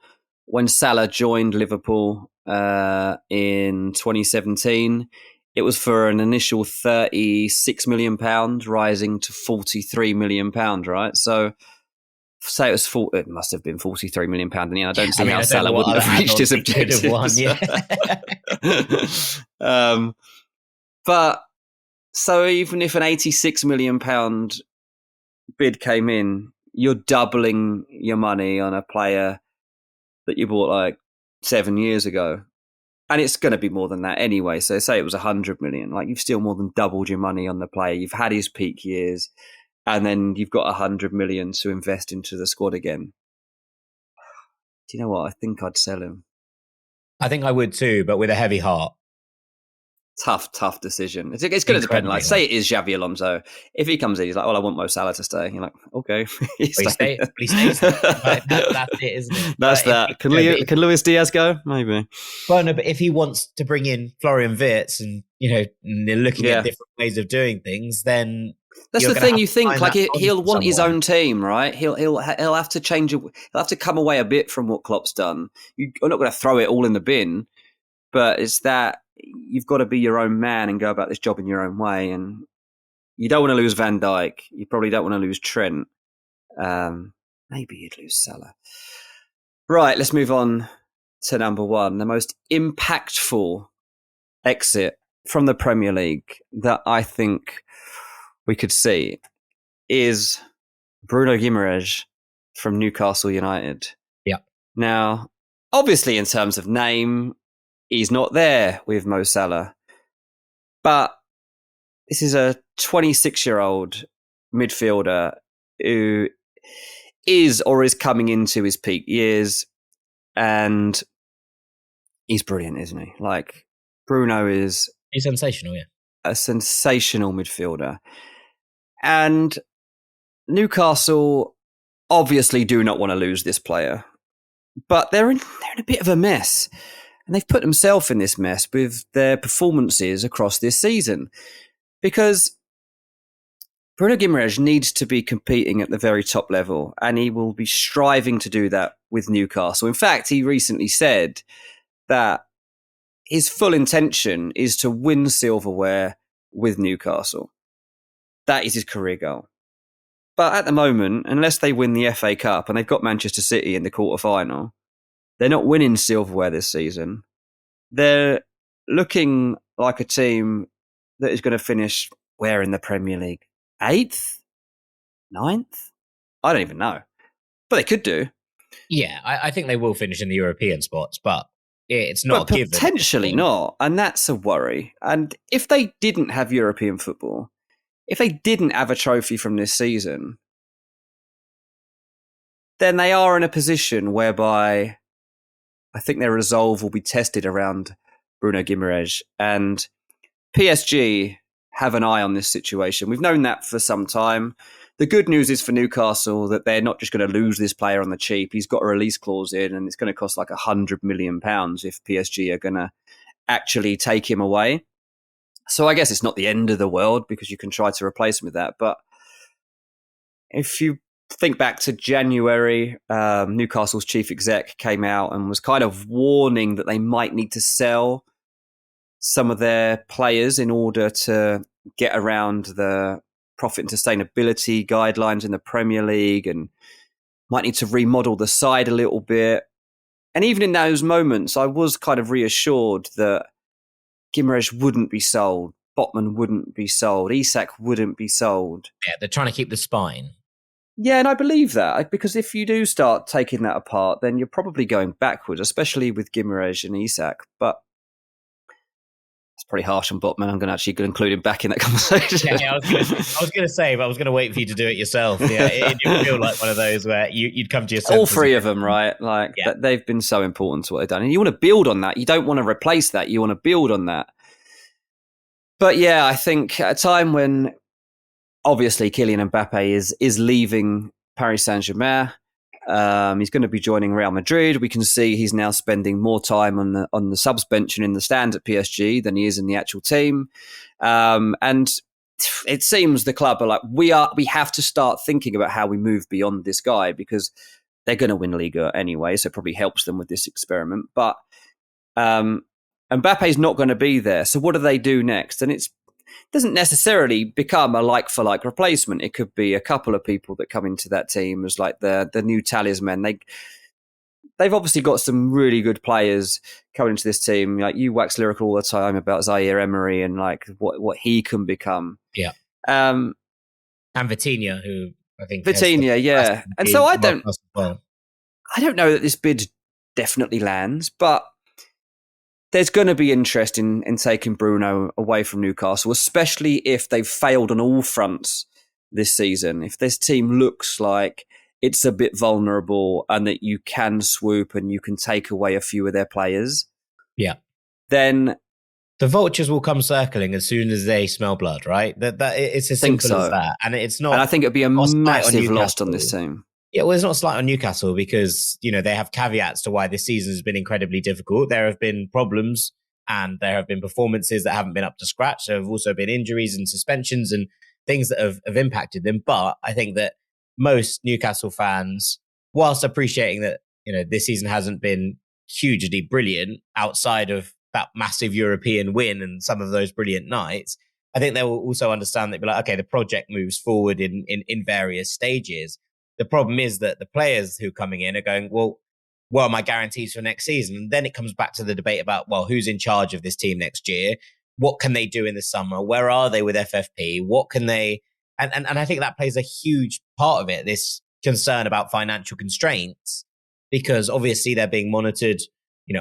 when Salah joined Liverpool in 2017, it was for an initial £36 million, rising to £43 million, right? So say it was it must have been £43 million in the end. I don't see how Salah wouldn't have reached his objective. But So even if an £86 million bid came in, you're doubling your money on a player that you bought like 7 years ago. And it's going to be more than that anyway. So say it was 100 million, like you've still more than doubled your money on the player. You've had his peak years and then you've got 100 million to invest into the squad again. Do you know what? I think I'd sell him. I think I would too, but with a heavy heart. Tough decision. It's going to depend. Like, say it is Xavi Alonso. If he comes in, he's like, "Well, I want Mo Salah to stay." You're like, "Okay, please stay." Like, that's it, isn't it? That's that. Can Luis Diaz go? Maybe. Well, no, but if he wants to bring in Florian Wirtz and they're looking at different ways of doing things, then that's the thing. You think like he'll want his own team, right? He'll have to change. He'll have to come away a bit from what Klopp's done. You're not going to throw it all in the bin, but it's that. You've got to be your own man and go about this job in your own way. And you don't want to lose Van Dijk. You probably don't want to lose Trent. Maybe you'd lose Salah. Right, let's move on to number one. The most impactful exit from the Premier League that I think we could see is Bruno Guimaraes from Newcastle United. Yeah. Now, obviously in terms of name, he's not there with Mo Salah. But this is a 26-year-old midfielder who is coming into his peak years. And he's brilliant, isn't he? Like, Bruno is... He's sensational, yeah. A sensational midfielder. And Newcastle obviously do not want to lose this player. But they're in a bit of a mess. And they've put themselves in this mess with their performances across this season. Because Bruno Guimaraes needs to be competing at the very top level, and he will be striving to do that with Newcastle. In fact, he recently said that his full intention is to win silverware with Newcastle. That is his career goal. But at the moment, unless they win the FA Cup, and they've got Manchester City in the quarter-final, they're not winning silverware this season. They're looking like a team that is going to finish where in the Premier League? 8th? 9th? I don't even know. But they could do. Yeah, I think they will finish in the European spots, but it's not a given. Potentially not. And that's a worry. And if they didn't have European football, if they didn't have a trophy from this season, then they are in a position whereby I think their resolve will be tested around Bruno Guimaraes. And PSG have an eye on this situation. We've known that for some time. The good news is for Newcastle that they're not just going to lose this player on the cheap. He's got a release clause in, and it's going to cost like £100 million if PSG are going to actually take him away. So I guess it's not the end of the world because you can try to replace him with that. But if you think back to January, Newcastle's chief exec came out and was kind of warning that they might need to sell some of their players in order to get around the profit and sustainability guidelines in the Premier League, and might need to remodel the side a little bit. And even in those moments, I was kind of reassured that Guimaraes wouldn't be sold, Botman wouldn't be sold, Isak wouldn't be sold. Yeah, they're trying to keep the spine. Yeah, and I believe that, because if you do start taking that apart, then you're probably going backwards, especially with Guimaraes and Isak. But it's pretty harsh on Botman. I'm going to actually include him back in that conversation. Yeah, I was going to say, but I was going to wait for you to do it yourself. Yeah, it didn't feel like one of those where you'd come to your senses. All three of them, right? Like, they've been so important to what they've done. And you want to build on that. You don't want to replace that. You want to build on that. But yeah, I think at a time when obviously Kylian Mbappe is leaving Paris Saint-Germain, he's going to be joining Real Madrid. We can see he's now spending more time on the subs bench and in the stand at PSG than he is in the actual team. And it seems the club are like, we have to start thinking about how we move beyond this guy, because they're going to win Liga anyway, so it probably helps them with this experiment. But Mbappe's not going to be there. So what do they do next? And it doesn't necessarily become a like-for-like replacement. It could be a couple of people that come into that team as like the new talisman. they've obviously got some really good players coming into this team. Like, you wax lyrical all the time about Zaire Emery and like what he can become. Yeah. And Vitinha, who I think Vitinha, yeah. And so I don't know that this bid definitely lands, but there's going to be interest in taking Bruno away from Newcastle, especially if they've failed on all fronts this season. If this team looks like it's a bit vulnerable and that you can swoop and you can take away a few of their players, then the vultures will come circling as soon as they smell blood, right? That it's as simple as that. And it's not. And I think it'd be a massive loss on this team. Yeah, well, it's not a slight on Newcastle because, they have caveats to why this season has been incredibly difficult. There have been problems and there have been performances that haven't been up to scratch. There have also been injuries and suspensions and things that have impacted them. But I think that most Newcastle fans, whilst appreciating that, this season hasn't been hugely brilliant outside of that massive European win and some of those brilliant nights, I think they will also understand that, okay, the project moves forward in various stages. The problem is that the players who are coming in are going, well, what are my guarantees for next season? And then it comes back to the debate about, well, who's in charge of this team next year? What can they do in the summer? Where are they with FFP? What can they... And I think that plays a huge part of it, this concern about financial constraints, because obviously they're being monitored,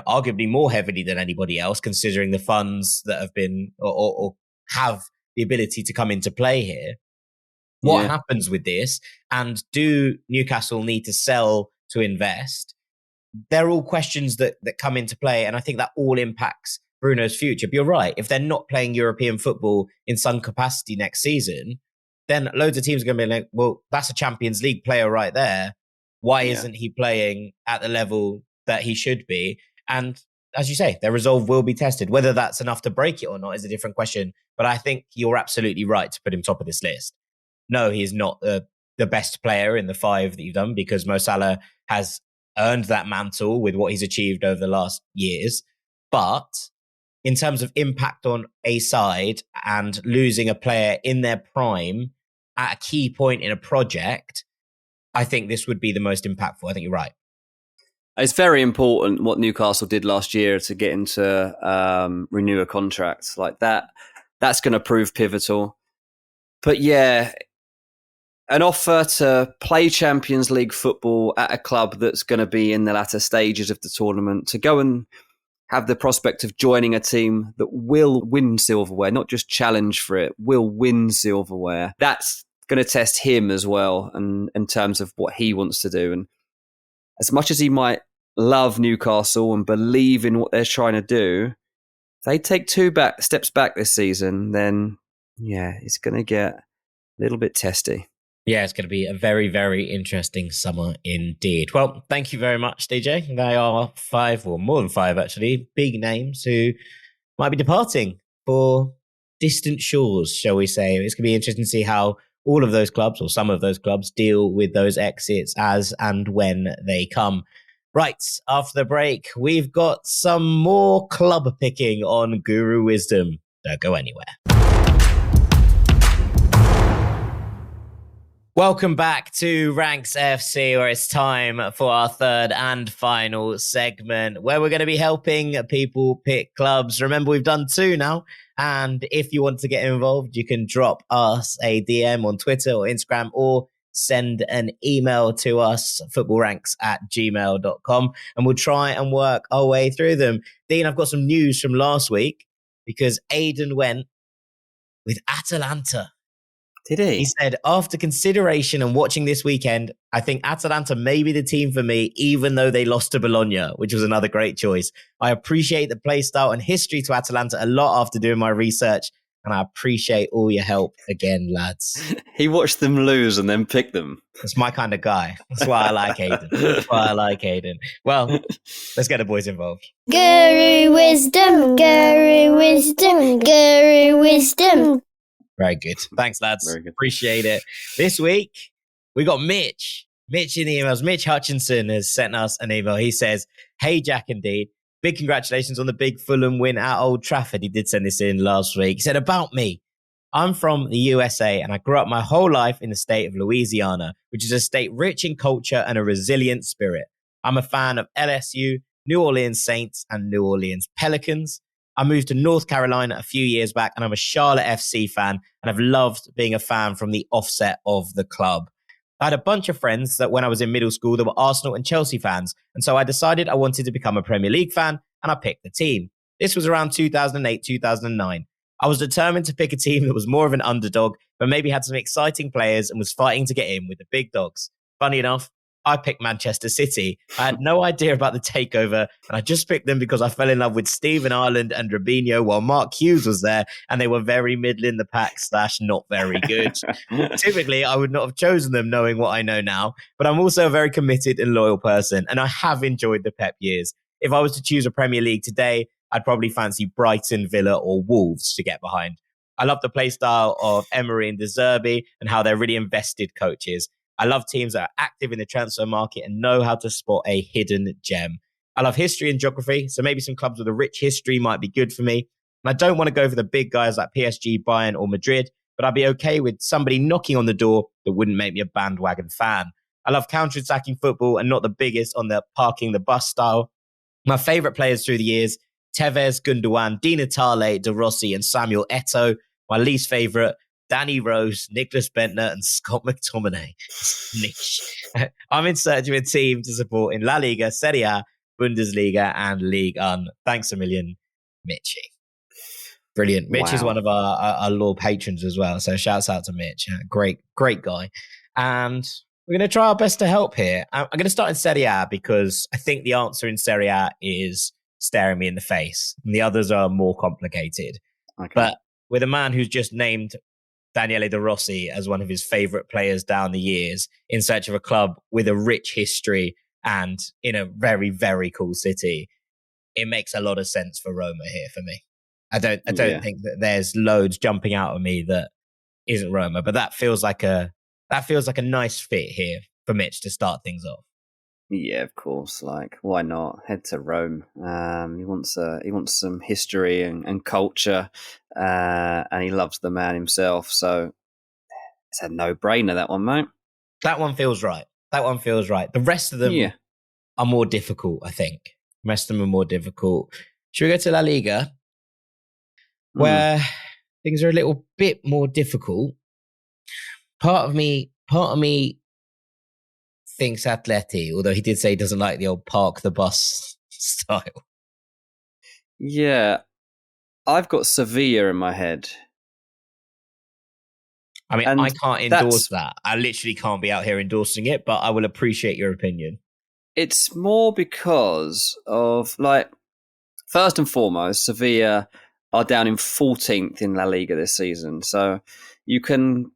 arguably more heavily than anybody else, considering the funds that have been or have the ability to come into play here. What happens with this? And do Newcastle need to sell to invest? They're all questions that come into play. And I think that all impacts Bruno's future. But you're right. If they're not playing European football in some capacity next season, then loads of teams are going to be like, well, that's a Champions League player right there. Why isn't he playing at the level that he should be? And as you say, their resolve will be tested. Whether that's enough to break it or not is a different question. But I think you're absolutely right to put him top of this list. No, he is not the best player in the 5 that you've done, because Mo Salah has earned that mantle with what he's achieved over the last years. But in terms of impact on a side and losing a player in their prime at a key point in a project, I think this would be the most impactful. I think you're right. It's very important what Newcastle did last year to get into renew a contract like that. That's going to prove pivotal. But yeah, an offer to play Champions League football at a club that's going to be in the latter stages of the tournament, to go and have the prospect of joining a team that will win silverware, not just challenge for it, will win silverware. That's going to test him as well, and in terms of what he wants to do. And as much as he might love Newcastle and believe in what they're trying to do, if they take 2 steps back this season, then it's going to get a little bit testy. Yeah, it's going to be a very, very interesting summer indeed. Well, thank you very much, DJ. They are 5, or more than 5 actually, big names who might be departing for distant shores, shall we say. It's going to be interesting to see how all of those clubs, or some of those clubs, deal with those exits as and when they come. Right, after the break, we've got some more club picking on Guru Wisdom. Don't go anywhere. Welcome back to Ranks FC, where it's time for our third and final segment, where we're going to be helping people pick clubs. Remember, we've done 2 now. And if you want to get involved, you can drop us a DM on Twitter or Instagram, or send an email to us, footballranks@gmail.com, and we'll try and work our way through them. Dean, I've got some news from last week, because Aidan went with Atalanta. Did he? He said, after consideration and watching this weekend, I think Atalanta may be the team for me, even though they lost to Bologna, which was another great choice. I appreciate the play style and history to Atalanta a lot after doing my research, and I appreciate all your help again, lads. He watched them lose and then picked them. That's my kind of guy. That's why I like Aidan. Well, let's get the boys involved. Guru Wisdom, Guru Wisdom, Guru Wisdom. Very good. Thanks, lads. Very good. Appreciate it. This week, we got Mitch. Mitch in the emails. Mitch Hutchinson has sent us an email. He says, hey, Jack and Dean, big congratulations on the big Fulham win at Old Trafford. He did send this in last week. He said, about me, I'm from the USA and I grew up my whole life in the state of Louisiana, which is a state rich in culture and a resilient spirit. I'm a fan of LSU, New Orleans Saints, and New Orleans Pelicans. I moved to North Carolina a few years back, and I'm a Charlotte FC fan, and I've loved being a fan from the offset of the club. I had a bunch of friends that when I was in middle school, that were Arsenal and Chelsea fans. And so I decided I wanted to become a Premier League fan, and I picked the team. This was around 2008, 2009. I was determined to pick a team that was more of an underdog, but maybe had some exciting players and was fighting to get in with the big dogs. Funny enough, I picked Manchester City. I had no idea about the takeover, and I just picked them because I fell in love with Stephen Ireland and Robinho while Mark Hughes was there, and they were very middle in the pack / not very good. Typically, I would not have chosen them knowing what I know now, but I'm also a very committed and loyal person, and I have enjoyed the Pep years. If I was to choose a Premier League today, I'd probably fancy Brighton, Villa, or Wolves to get behind. I love the play style of Emery and De Zerbi and how they're really invested coaches. I love teams that are active in the transfer market and know how to spot a hidden gem. I love history and geography, so maybe some clubs with a rich history might be good for me. And I don't want to go for the big guys like PSG, Bayern, or Madrid, but I'd be okay with somebody knocking on the door that wouldn't make me a bandwagon fan. I love counter-attacking football and not the biggest on the parking the bus style. My favourite players through the years, Tevez, Gundogan, Di Natale, De Rossi, and Samuel Eto'o. My least favourite, Danny Rose, Nicholas Bentner, and Scott McTominay. Niche. I'm in search of a team to support in La Liga, Serie A, Bundesliga, and Ligue 1. Thanks a million, Mitchy. Brilliant. Mitch is one of our loyal patrons as well. So shouts out to Mitch. Great guy. And we're going to try our best to help here. I'm going to start in Serie A because I think the answer in Serie A is staring me in the face. And the others are more complicated. Okay. But with a man who's just named Daniele De Rossi as one of his favourite players down the years in search of a club with a rich history and in a very, very cool city, it makes a lot of sense for Roma here for me. I don't think that there's loads jumping out at me that isn't Roma, but that feels like a nice fit here for Mitch to start things off. Yeah, of course. Like, why not head to Rome? He wants some history and culture, and he loves the man himself. So it's a no-brainer, that one, mate. That one feels right. The rest of them are more difficult, I think. The rest of them are more difficult. Should we go to La Liga, where things are a little bit more difficult? Part of me thinks Atleti, although he did say he doesn't like the old park the bus style. Yeah, I've got Sevilla in my head. I mean, I can't endorse that. I literally can't be out here endorsing it, but I will appreciate your opinion. It's more because of, like, first and foremost, Sevilla are down in 14th in La Liga this season. So you can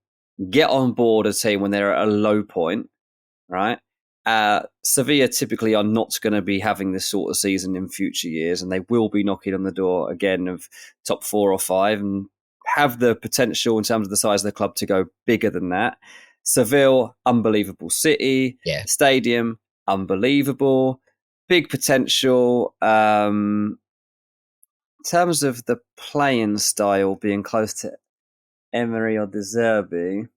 get on board a team when they're at a low point, right? Sevilla typically are not going to be having this sort of season in future years, and they will be knocking on the door again of top 4 or 5 and have the potential in terms of the size of the club to go bigger than that. Seville, unbelievable city. Yeah. Stadium, unbelievable. Big potential. In terms of the playing style being close to Emery or De Zerbi,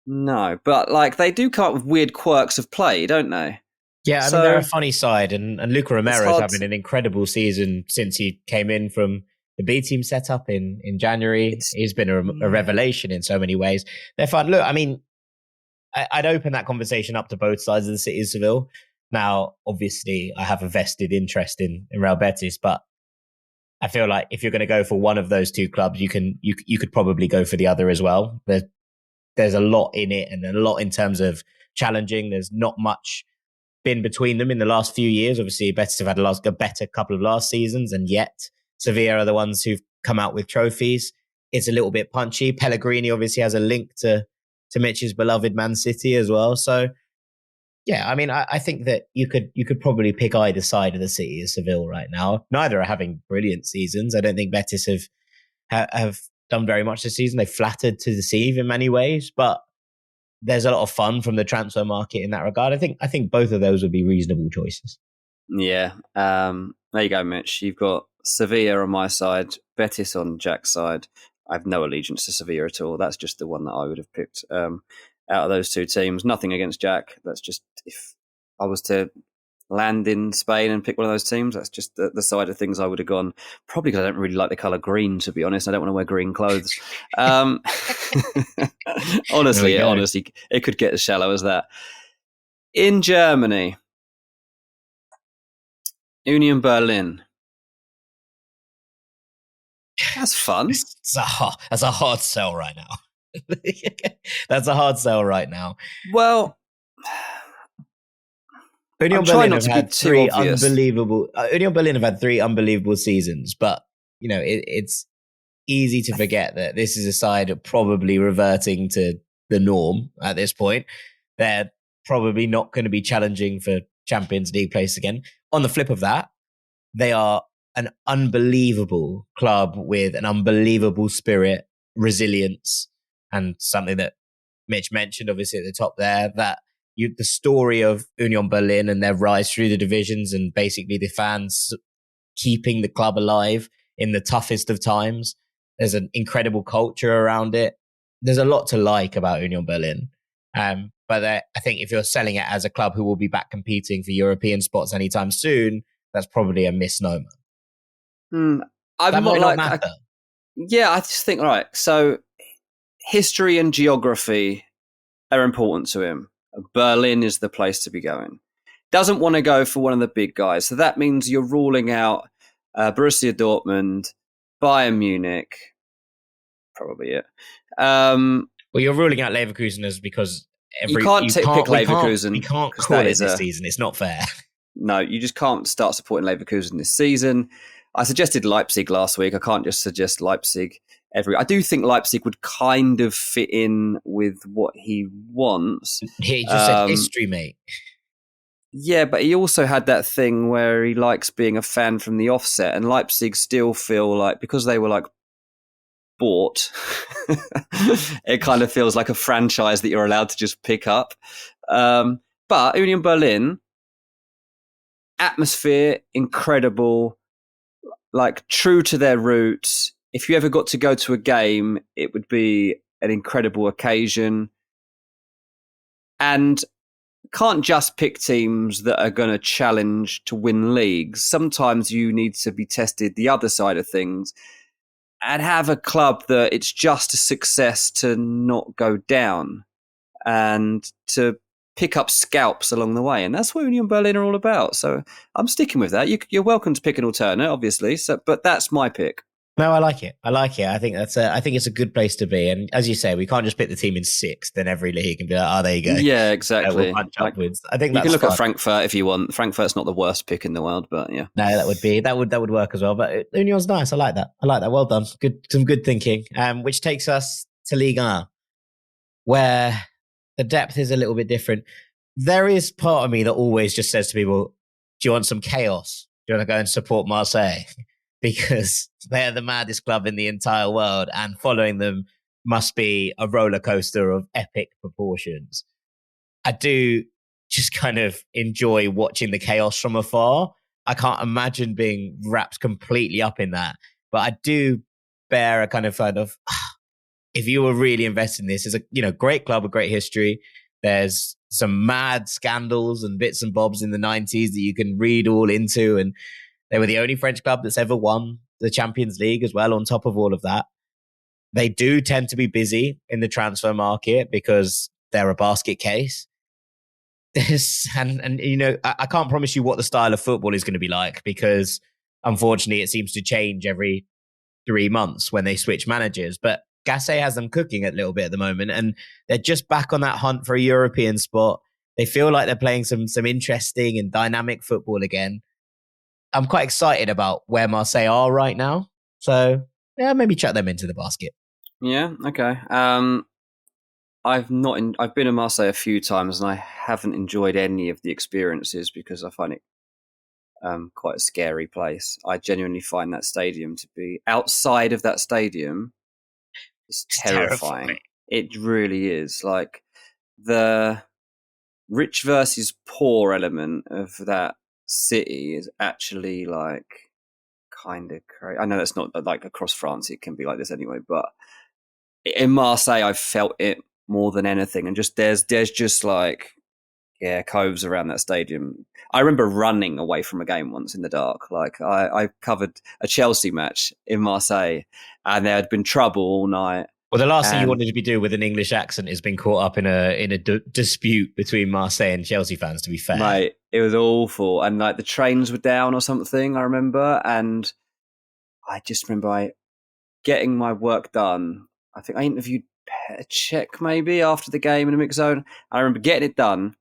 no, but like they do come up with weird quirks of play, don't they? Yeah, I mean, they're a funny side, and Luca Romero is having an incredible season since he came in from the B team setup in January. He's been a revelation in so many ways. They're fun. Look, I mean, I'd open that conversation up to both sides of the city of Seville. Now, obviously, I have a vested interest in Real Betis, but I feel like if you're going to go for one of those two clubs, you could probably go for the other as well. There's a lot in it and a lot in terms of challenging. There's not much been between them in the last few years. Obviously, Betis have had a better couple of last seasons, and yet Sevilla are the ones who've come out with trophies. It's a little bit punchy. Pellegrini obviously has a link to Mitch's beloved Man City as well. So, yeah, I mean, I think that you could probably pick either side of the city of Seville right now. Neither are having brilliant seasons. I don't think Betis have done very much this season. They flattered to deceive in many ways, but there's a lot of fun from the transfer market in that regard. I think both of those would be reasonable choices. Yeah. There you go, Mitch. You've got Sevilla on my side, Betis on Jack's side. I have no allegiance to Sevilla at all. That's just the one that I would have picked out of those two teams. Nothing against Jack. That's just if I was to land in Spain and pick one of those teams, that's just the side of things I would have gone. Probably because I don't really like the colour green, to be honest. I don't want to wear green clothes. Honestly, it could get as shallow as that. In Germany, Union Berlin. That's fun. That's a hard sell right now. That's a hard sell right now. Well, Union Berlin have had three unbelievable seasons, but it's easy to forget that this is a side probably reverting to the norm at this point. They're probably not going to be challenging for Champions League place again. On the flip of that, they are an unbelievable club with an unbelievable spirit, resilience, and something that Mitch mentioned, obviously, at the top there, that the story of Union Berlin and their rise through the divisions and basically the fans keeping the club alive in the toughest of times. There's an incredible culture around it. There's a lot to like about Union Berlin. But I think if you're selling it as a club who will be back competing for European spots anytime soon, that's probably a misnomer. That might not matter. I just think, right, so history and geography are important to him. Berlin is the place to be going. Doesn't want to go for one of the big guys. So that means you're ruling out Borussia Dortmund, Bayern Munich, probably it. Well, you're ruling out Leverkusen because you can't pick Leverkusen. We can't call it this season. It's not fair. No, you just can't start supporting Leverkusen this season. I suggested Leipzig last week. I can't just suggest Leipzig I do think Leipzig would kind of fit in with what he wants. He just said history, mate. Yeah, but he also had that thing where he likes being a fan from the offset, and Leipzig still feel like, because they were like bought, it kind of feels like a franchise that you're allowed to just pick up. But Union Berlin, atmosphere, incredible, like true to their roots. If you ever got to go to a game, it would be an incredible occasion. And can't just pick teams that are going to challenge to win leagues. Sometimes you need to be tested the other side of things and have a club that it's just a success to not go down and to pick up scalps along the way. And that's what Union Berlin are all about. So I'm sticking with that. You're welcome to pick an alternate, obviously. But that's my pick. No, I like it. I think I think it's a good place to be. And as you say, we can't just pick the team in sixth in every league and be like, oh, there you go. Yeah, exactly. We'll punch upwards. I think you can look at Frankfurt if you want. Frankfurt's not the worst pick in the world, but yeah. No, that would work as well. But Union's nice. I like that. Well done. Some good thinking. Which takes us to Ligue 1, where the depth is a little bit different. There is part of me that always just says to people, do you want some chaos? Do you want to go and support Marseille? Because they're the maddest club in the entire world, and following them must be a roller coaster of epic proportions. I do just kind of enjoy watching the chaos from afar. I can't imagine being wrapped completely up in that, but I do bear a kind of if you were really invested in this, it's a great club with great history. There's some mad scandals and bits and bobs in the 90s that you can read all into, and they were the only French club that's ever won the Champions League as well, on top of all of that. They do tend to be busy in the transfer market because they're a basket case. I can't promise you what the style of football is going to be like, because unfortunately it seems to change every 3 months when they switch managers. But Gasset has them cooking a little bit at the moment, and they're just back on that hunt for a European spot. They feel like they're playing some interesting and dynamic football again. I'm quite excited about where Marseille are right now. So, yeah, maybe chuck them into the basket. Yeah, okay. I've been in Marseille a few times, and I haven't enjoyed any of the experiences because I find it quite a scary place. I genuinely find that stadium to be, outside of that stadium, it's terrifying. It really is. Like, the rich versus poor element of that city is actually like kind of crazy. I know that's not like across France, it can be like this anyway, but in Marseille I've felt it more than anything. And just there's just like Yeah, coves around that stadium. I remember running away from a game once in the dark. Like I covered a Chelsea match in Marseille, and there had been trouble all night. Well, the last thing you wanted to be doing with an English accent is being caught up in a dispute between Marseille and Chelsea fans, to be fair. Mate, it was awful. And like the trains were down or something, I remember. And I just remember getting my work done. I think I interviewed Czech maybe after the game in a mixed zone. I remember getting it done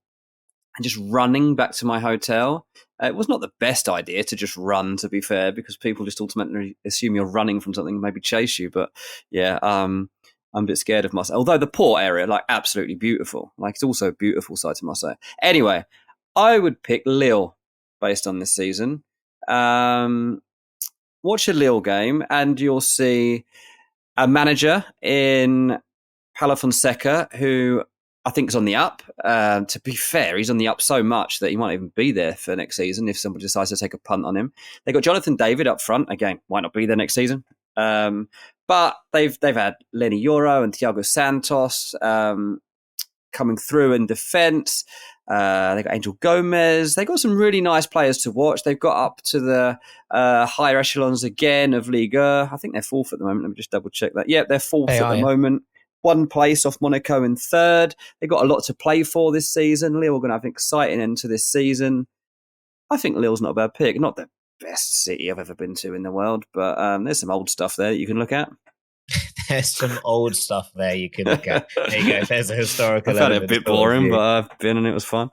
and just running back to my hotel. It was not the best idea to just run, to be fair, because people just automatically assume you're running from something and maybe chase you. But yeah, I'm a bit scared of Marseille. Although the port area, like, absolutely beautiful. Like, it's also a beautiful side to Marseille. Anyway, I would pick Lille based on this season. Watch a Lille game and you'll see a manager in Paulo Fonseca who I think is on the up. To be fair, he's on the up so much that he might even be there for next season if somebody decides to take a punt on him. They got Jonathan David up front. Again, might not be there next season. But they've had Lenny Yoro and Thiago Santos coming through in defence. They got Angel Gomez. They got some really nice players to watch. They've got up to the higher echelons again of Liga. I think they're fourth at the moment. Let me just double check that. Yeah, they're fourth at the moment. One place off Monaco in third. They've got a lot to play for this season. Lille are going to have an exciting end to this season. I think Lille's not a bad pick. Not the best city I've ever been to in the world, but there's some old stuff there that you can look at. There's some old stuff there you can look at. There you go. There's a historical. I found it a bit boring, but I've been and it was fun.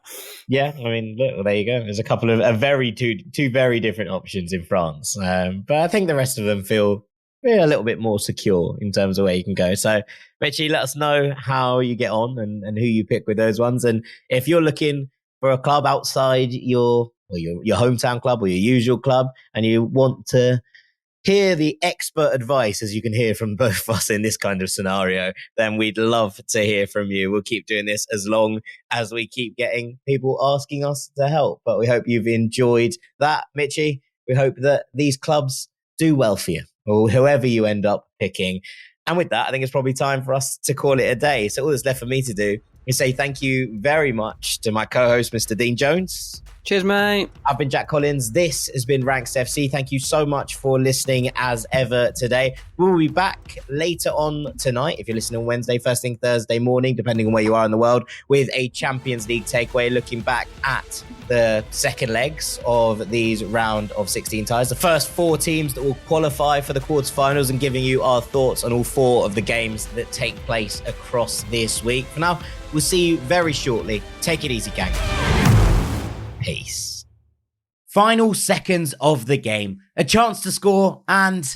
Yeah, I mean, look, well, there you go. There's a couple of two very different options in France, but I think the rest of them feel a little bit more secure in terms of where you can go. So, Mitchie, let us know how you get on and who you pick with those ones. And if you're looking for a club outside your hometown club or your usual club, and you want to hear the expert advice, as you can hear from both of us in this kind of scenario, then we'd love to hear from you. We'll keep doing this as long as we keep getting people asking us to help. But we hope you've enjoyed that, Mitchie. We hope that these clubs do well for you, or whoever you end up picking. And with that, I think it's probably time for us to call it a day. So all that's left for me to do is say thank you very much to my co-host, Mr. Dean Jones. Cheers, mate. I've been Jack Collins. This has been Ranks FC. Thank you so much for listening as ever today. We'll be back later on tonight, if you're listening on Wednesday, first thing Thursday morning, depending on where you are in the world, with a Champions League takeaway, looking back at the second legs of these round of 16 ties. The first four teams that will qualify for the quarterfinals, and giving you our thoughts on all four of the games that take place across this week. For now, we'll see you very shortly. Take it easy, gang. Peace. Final seconds of the game. A chance to score, and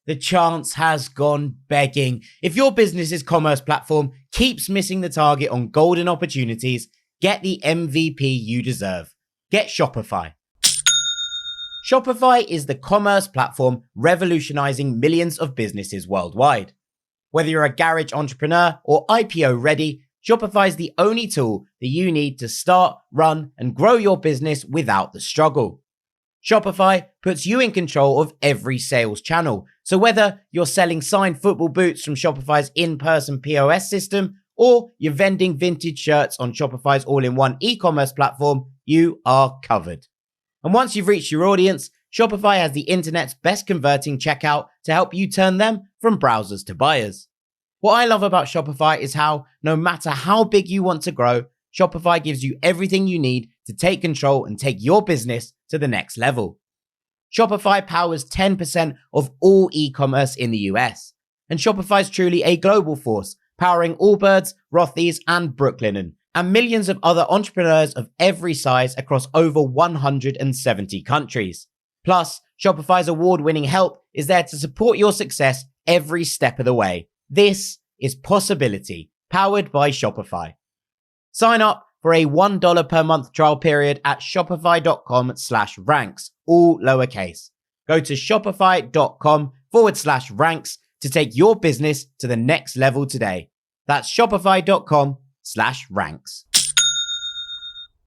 the chance has gone begging. If your business's commerce platform keeps missing the target on golden opportunities, get the MVP you deserve. Get Shopify. Shopify is the commerce platform revolutionizing millions of businesses worldwide. Whether you're a garage entrepreneur or IPO ready, Shopify is the only tool that you need to start, run, and grow your business without the struggle. Shopify puts you in control of every sales channel. So whether you're selling signed football boots from Shopify's in-person POS system, or you're vending vintage shirts on Shopify's all-in-one e-commerce platform, you are covered. And once you've reached your audience, Shopify has the internet's best converting checkout to help you turn them from browsers to buyers. What I love about Shopify is how, no matter how big you want to grow, Shopify gives you everything you need to take control and take your business to the next level. Shopify powers 10% of all e-commerce in the US. And Shopify is truly a global force, powering Allbirds, Rothy's, and Brooklinen, and millions of other entrepreneurs of every size across over 170 countries. Plus, Shopify's award-winning help is there to support your success every step of the way. This is Possibility, powered by Shopify. Sign up for a $1 per month trial period at shopify.com/ranks, all lowercase. Go to shopify.com/ranks to take your business to the next level today. That's shopify.com/ranks.